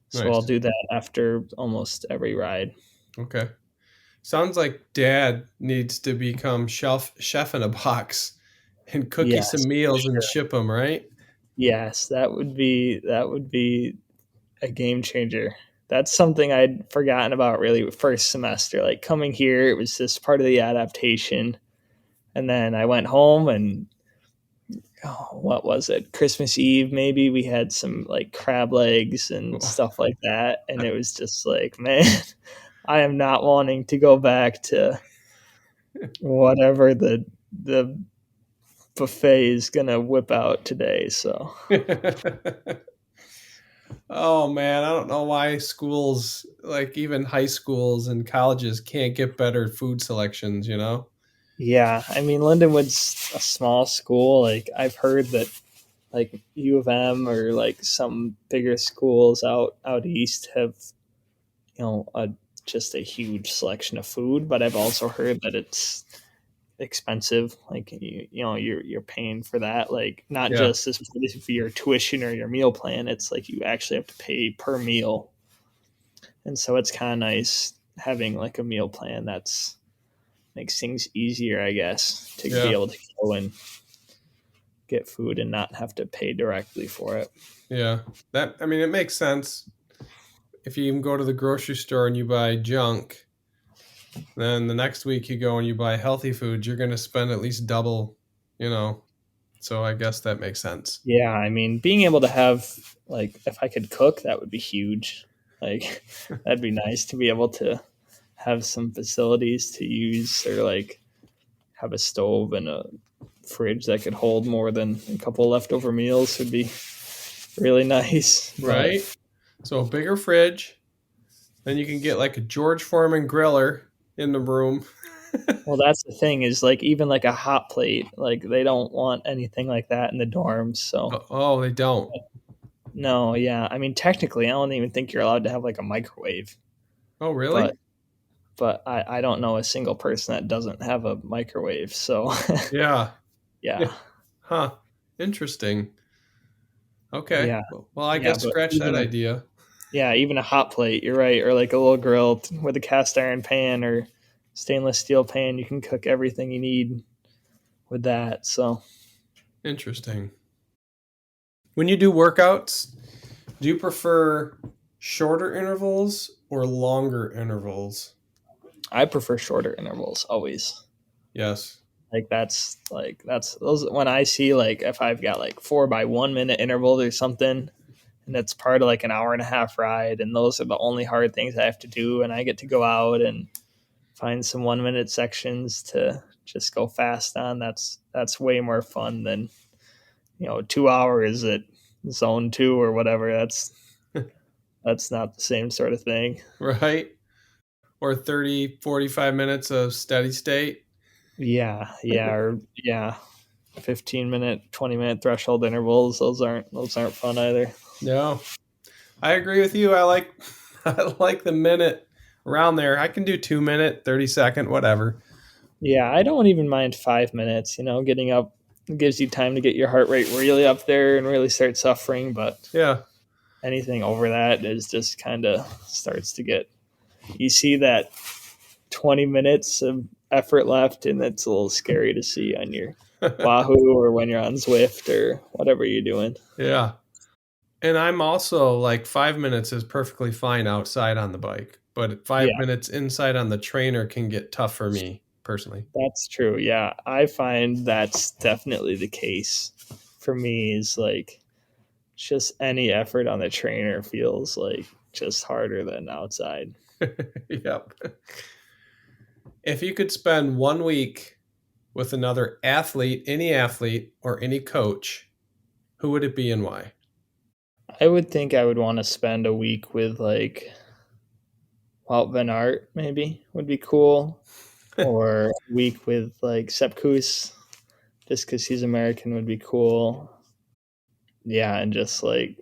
[SPEAKER 2] So I'll
[SPEAKER 1] Nice.
[SPEAKER 2] do that after almost every ride.
[SPEAKER 1] Okay. Sounds like dad needs to become chef in a box and cook you some
[SPEAKER 2] Yes, for
[SPEAKER 1] meals and
[SPEAKER 2] sure.
[SPEAKER 1] ship them, right?
[SPEAKER 2] Yes, that would be a game changer. That's something I'd forgotten about really first semester. Like coming here, it was just part of the adaptation. And then I went home and what was it? Christmas Eve, maybe we had some like crab legs and stuff like that. And it was just like, man, I am not wanting to go back to whatever the buffet is gonna whip out today. So
[SPEAKER 1] Oh man, I don't know why schools, like even high schools and colleges, can't get better food selections, you know?
[SPEAKER 2] yeah, I mean Lindenwood's a small school. Like I've heard that like U of M or like some bigger schools out east have just a huge selection of food, but I've also heard that it's expensive. Like you're paying for that. Like not
[SPEAKER 1] Yeah.
[SPEAKER 2] just as for your tuition or your meal plan. It's like you actually have to pay per meal, and so it's kind of nice having like a meal plan that's makes things easier, I guess, to be
[SPEAKER 1] Yeah.
[SPEAKER 2] able to go and get food and not have to pay directly for it.
[SPEAKER 1] Yeah. That, I mean, it makes sense. If you even go to the grocery store and you buy junk, then the next week you go and you buy healthy foods, you're going to spend at least double, you know. So I guess that makes sense.
[SPEAKER 2] Yeah, I mean, being able to have like if I could cook, that would be huge. Like that'd be nice to be able to have some facilities to use or like have a stove and a fridge that could hold more than a couple leftover meals would be really nice. But
[SPEAKER 1] Right? So a bigger fridge, then you can get like a George Foreman griller in the room.
[SPEAKER 2] well, that's the thing is like even like a hot plate, like they don't want anything like that in the dorms. So
[SPEAKER 1] Oh, they don't.
[SPEAKER 2] no, yeah. I mean, technically, I don't even think you're allowed to have like a microwave,
[SPEAKER 1] Oh,
[SPEAKER 2] but
[SPEAKER 1] really?
[SPEAKER 2] I don't know a single person that doesn't have a microwave. So
[SPEAKER 1] Yeah.
[SPEAKER 2] yeah,
[SPEAKER 1] Yeah. Huh. Interesting. Okay.
[SPEAKER 2] yeah,
[SPEAKER 1] Well, I
[SPEAKER 2] yeah.
[SPEAKER 1] guess
[SPEAKER 2] But
[SPEAKER 1] scratch that idea.
[SPEAKER 2] even a hot plate, you're right, or like a little grill with a cast iron pan or stainless steel pan. You can cook everything you need with that. So
[SPEAKER 1] Interesting. When you do workouts, do you prefer shorter intervals or longer intervals?
[SPEAKER 2] I prefer shorter intervals always.
[SPEAKER 1] Yes.
[SPEAKER 2] That's those when I see like if I've got like 4 by 1 minute intervals or something and it's part of like an hour and a half ride and those are the only hard things I have to do and I get to go out and find some 1 minute sections to just go fast on. That's way more fun than 2 hours at zone two or whatever. That's not the same sort of thing.
[SPEAKER 1] Right? Or 30, 45 minutes of steady state?
[SPEAKER 2] Yeah, 15-minute, 20-minute threshold intervals. Those aren't fun either.
[SPEAKER 1] No. I agree with you. I like I like the minute around there. I can do 2 minute, 30-second, whatever.
[SPEAKER 2] Yeah, I don't even mind 5 minutes. Getting up It gives you time to get your heart rate really up there and really start suffering. But
[SPEAKER 1] Yeah.
[SPEAKER 2] anything over that is just kind of starts to get, you see that 20 minutes of effort left, and it's a little scary to see on your Wahoo or when you're on Zwift or whatever you're doing.
[SPEAKER 1] Yeah. And I'm also like 5 minutes is perfectly fine outside on the bike, but 5 minutes inside on the trainer can get tough for me personally.
[SPEAKER 2] That's true. Yeah. I find that's definitely the case for me, is like just any effort on the trainer feels like just harder than outside.
[SPEAKER 1] Yep. If you could spend 1 week with another athlete, or any coach, who would it be and why?
[SPEAKER 2] I would think I would want to spend a week with like Wout Van Aert, maybe would be cool, or a week with like Sepp Kuss, just because he's American would be cool. Yeah, and just like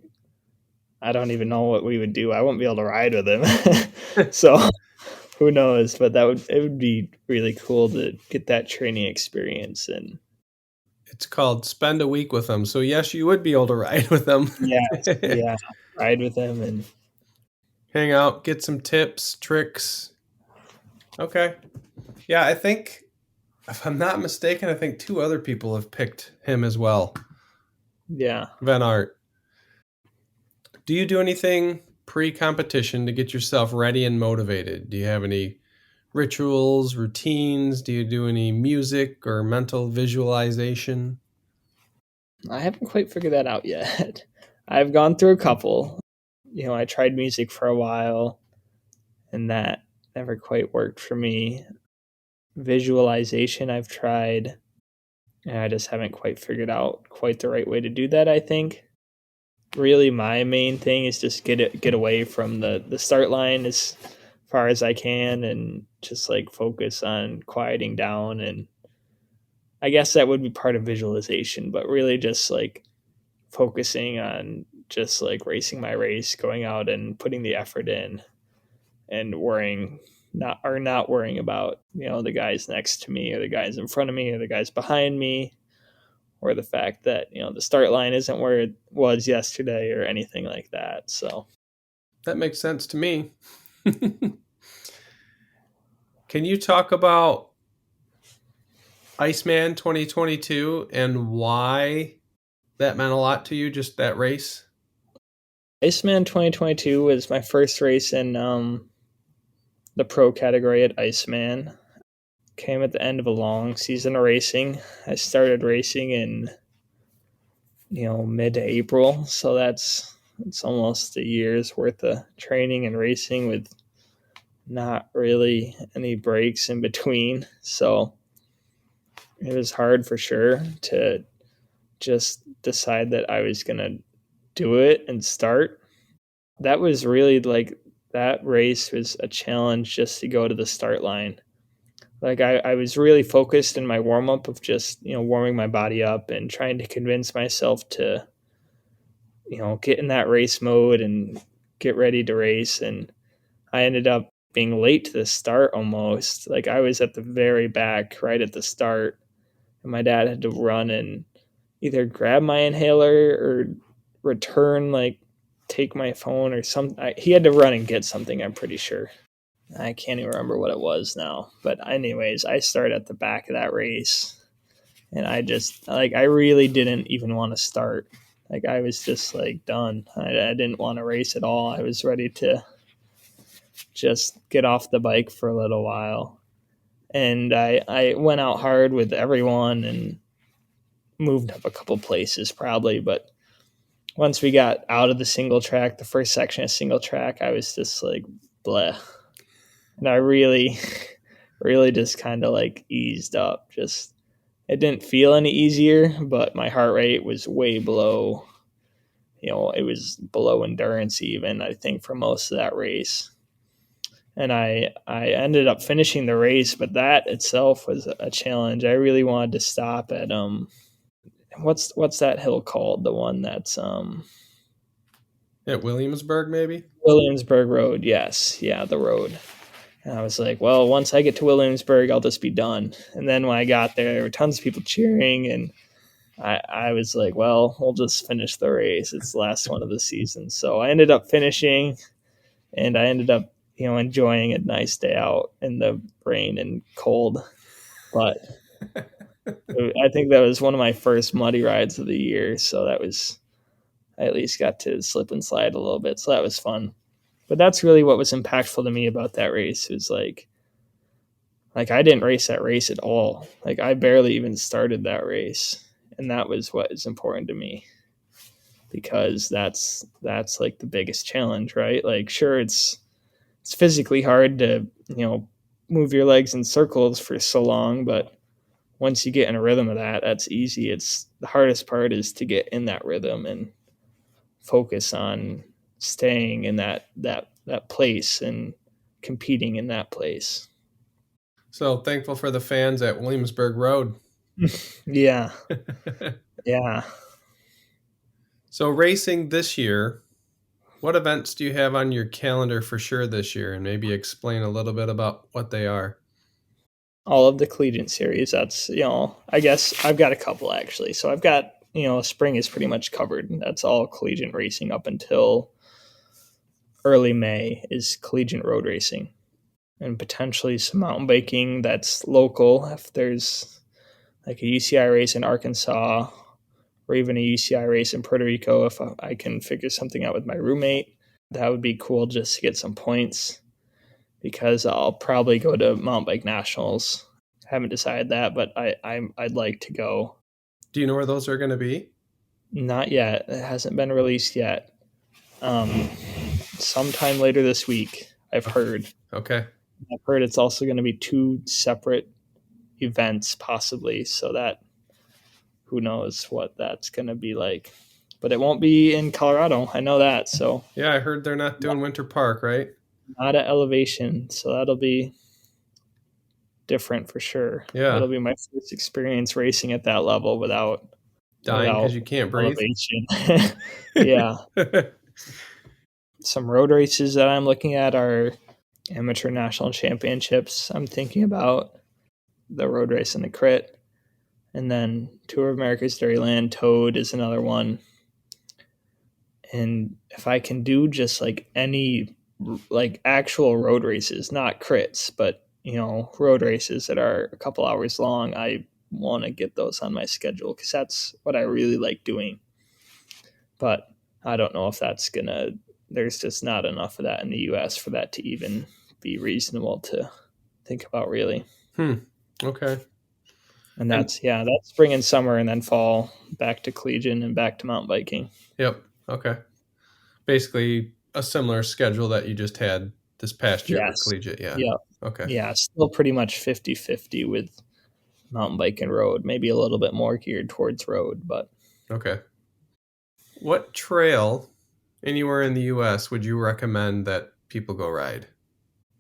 [SPEAKER 2] I don't even know what we would do. I won't be able to ride with him, so who knows? But it would be really cool to get that training experience. And
[SPEAKER 1] It's called Spend a Week with them. So yes, you would be able to ride with them.
[SPEAKER 2] yeah, ride with him and
[SPEAKER 1] Hang out, get some tips, tricks. Okay. Yeah, I think, if I'm not mistaken, I think two other people have picked him as well.
[SPEAKER 2] yeah.
[SPEAKER 1] Van Aert. Do you do anything pre-competition to get yourself ready and motivated? Do you have any rituals, routines? Do you do any music or mental visualization?
[SPEAKER 2] I haven't quite figured that out yet. I've gone through a couple. I tried music for a while, and that never quite worked for me. Visualization, I've tried, and I just haven't quite figured out quite the right way to do that, I think. Really, my main thing is just get away from the start line as far as I can, and just like focus on quieting down. And I guess that would be part of visualization, but really just like focusing on just like racing my race, going out and putting the effort in, and not worrying about the guys next to me or the guys in front of me or the guys behind me, or the fact that the start line isn't where it was yesterday or anything like that. So
[SPEAKER 1] That makes sense to me. Can you talk about Iceman 2022 and why that meant a lot to you, just that race?
[SPEAKER 2] Iceman 2022 was my first race in the pro category at Iceman. Came at the end of a long season of racing. I started racing in mid-April, so it's almost a year's worth of training and racing with not really any breaks in between. So it was hard for sure to just decide that I was gonna do it and start. That was really like, that race was a challenge just to go to the start line. Like I was really focused in my warm up of just warming my body up and trying to convince myself to get in that race mode and get ready to race. And I ended up being late to the start almost. Like I was at the very back right at the start, and my dad had to run and either grab my inhaler or return, like take my phone or something. He had to run and get something, I'm pretty sure. I can't even remember what it was now. But anyways, I started at the back of that race, and I really didn't even want to start. Like I was just like done. I didn't want to race at all. I was ready to just get off the bike for a little while. And I went out hard with everyone and moved up a couple places probably. But once we got out of the single track, the first section of single track, I was just like, bleh. And I really, really just kind of like eased up. Just, it didn't feel any easier, but my heart rate was way below, it was below endurance even, I think, for most of that race. And I ended up finishing the race, but that itself was a challenge. I really wanted to stop at what's that hill called? The one that's
[SPEAKER 1] At Williamsburg, maybe?
[SPEAKER 2] Williamsburg Road. Yes, yeah, the road. And I was like, well, once I get to Williamsburg, I'll just be done. And then when I got there were tons of people cheering, and I was like, well, we'll just finish the race. It's the last one of the season. So I ended up finishing, and I ended up, enjoying a nice day out in the rain and cold. But I think that was one of my first muddy rides of the year. So I at least got to slip and slide a little bit. So that was fun. But that's really what was impactful to me about that race. It was like I didn't race that race at all. Like I barely even started that race. And that was what is important to me, because that's like the biggest challenge, right? Like sure, it's physically hard to, move your legs in circles for so long, but once you get in a rhythm of that, that's easy. It's the hardest part is to get in that rhythm and focus on staying in that place and competing in that place.
[SPEAKER 1] So thankful for the fans at Williamsburg Road.
[SPEAKER 2] Yeah. Yeah.
[SPEAKER 1] So racing this year, what events do you have on your calendar for sure this year? And maybe explain a little bit about what they are.
[SPEAKER 2] All of the collegiate series. That's, I guess I've got a couple actually. So I've got, spring is pretty much covered. That's all collegiate racing up until early May is collegiate road racing, and potentially some mountain biking that's local. If there's like a UCI race in Arkansas or even a UCI race in Puerto Rico, if I can figure something out with my roommate, that would be cool just to get some points, because I'll probably go to mountain bike nationals. I haven't decided that, but I'd like to go.
[SPEAKER 1] Do you know where those are going to be?
[SPEAKER 2] Not yet. It hasn't been released yet. Sometime later this week, I've heard.
[SPEAKER 1] Okay.
[SPEAKER 2] I've heard it's also going to be two separate events, possibly. So that who knows what that's going to be like. But it won't be in Colorado. I know that. So
[SPEAKER 1] Yeah, I heard they're not doing Winter Park, right?
[SPEAKER 2] not at elevation. So that'll be different for sure.
[SPEAKER 1] Yeah.
[SPEAKER 2] It'll be my first experience racing at that level without
[SPEAKER 1] Dying because you can't breathe.
[SPEAKER 2] Elevation. Yeah. Some road races that I'm looking at are amateur national championships. I'm thinking about the road race and the crit. And then Tour of America's Dairyland Toad is another one. And if I can do just like any like actual road races, not crits, but road races that are a couple hours long, I want to get those on my schedule because that's what I really like doing. But I don't know if that's gonna. There's just not enough of that in the U.S. for that to even be reasonable to think about, really.
[SPEAKER 1] Okay.
[SPEAKER 2] And that's spring and summer, and then fall back to collegiate and back to mountain biking.
[SPEAKER 1] Yep. Okay. Basically a similar schedule that you just had this past year with collegiate. Yeah.
[SPEAKER 2] Yeah.
[SPEAKER 1] Okay.
[SPEAKER 2] Yeah. Still pretty much 50-50 with mountain bike and road, maybe a little bit more geared towards road, but.
[SPEAKER 1] Okay. What trail anywhere in the U.S. would you recommend that people go ride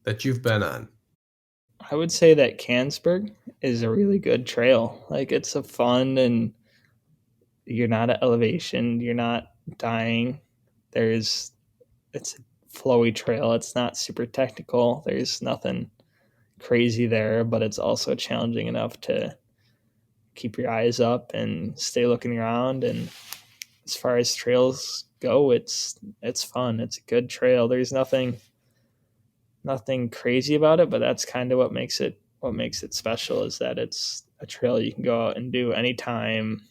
[SPEAKER 1] that you've been on?
[SPEAKER 2] I would say that Cannesburg is a really good trail. Like it's a fun, and you're not at elevation, you're not dying. It's a flowy trail. It's not super technical. There's nothing crazy there, but it's also challenging enough to keep your eyes up and stay looking around. And as far as trails go, it's fun. It's a good trail. There's nothing crazy about it, but that's kind of what makes it special, is that it's a trail you can go out and do anytime.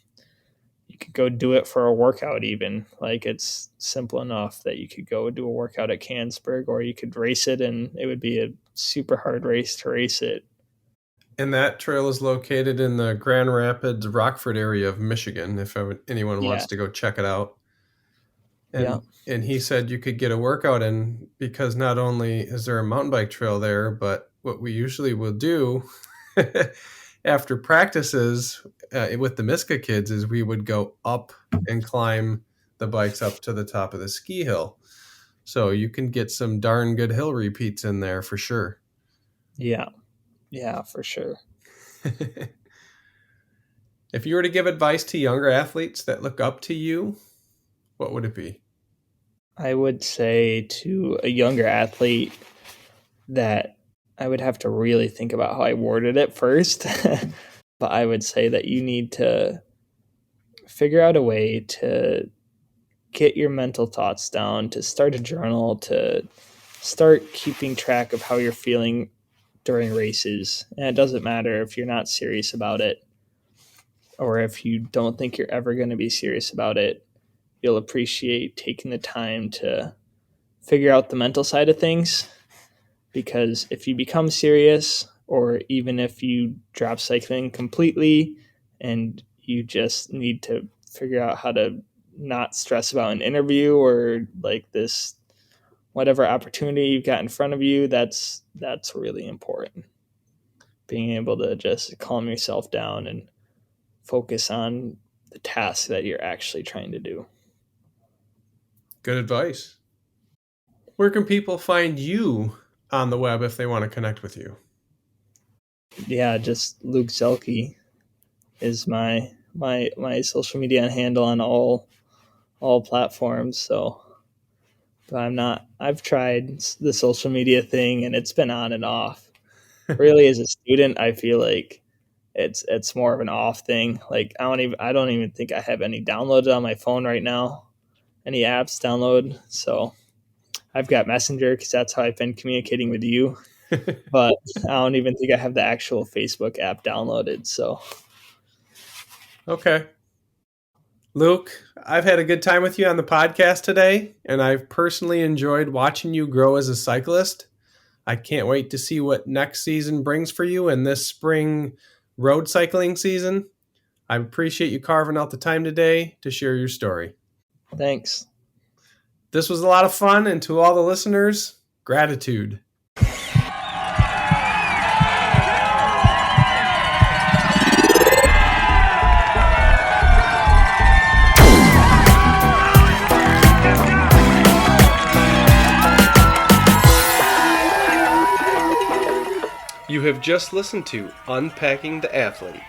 [SPEAKER 2] You could go do it for a workout even. Like it's simple enough that you could go do a workout at Cannesburg, or you could race it, and it would be a super hard race to race it.
[SPEAKER 1] And that trail is located in the Grand Rapids, Rockford area of Michigan, if anyone wants to go check it out. And he said you could get a workout in because not only is there a mountain bike trail there, but what we usually will do after practices with the Miska kids is we would go up and climb the bikes up to the top of the ski hill. So you can get some darn good hill repeats in there for sure.
[SPEAKER 2] Yeah. Yeah, for sure.
[SPEAKER 1] If you were to give advice to younger athletes that look up to you, what would it be?
[SPEAKER 2] I would say to a younger athlete that I would have to really think about how I worded it first. But I would say that you need to figure out a way to get your mental thoughts down, to start a journal, to start keeping track of how you're feeling during races. And it doesn't matter if you're not serious about it or if you don't think you're ever going to be serious about it. You'll appreciate taking the time to figure out the mental side of things, because if you become serious, or even if you drop cycling completely and you just need to figure out how to not stress about an interview or like this whatever opportunity you've got in front of you, that's really important. Being able to just calm yourself down and focus on the task that you're actually trying to do.
[SPEAKER 1] Good advice. Where can people find you on the web if they want to connect with you?
[SPEAKER 2] Yeah, just Luke Zuelke is my social media handle on all platforms. So, but I've tried the social media thing and it's been on and off. Really, as a student, I feel like it's more of an off thing. Like I don't even think I have any downloaded on my phone right now, any apps download. So I've got Messenger because that's how I've been communicating with you. But I don't even think I have the actual Facebook app downloaded. So
[SPEAKER 1] Okay. Luke, I've had a good time with you on the podcast today, and I've personally enjoyed watching you grow as a cyclist. I can't wait to see what next season brings for you in this spring road cycling season. I appreciate you carving out the time today to share your story.
[SPEAKER 2] thanks.
[SPEAKER 1] This was a lot of fun, and to all the listeners, gratitude. You have just listened to Unpacking the Athlete.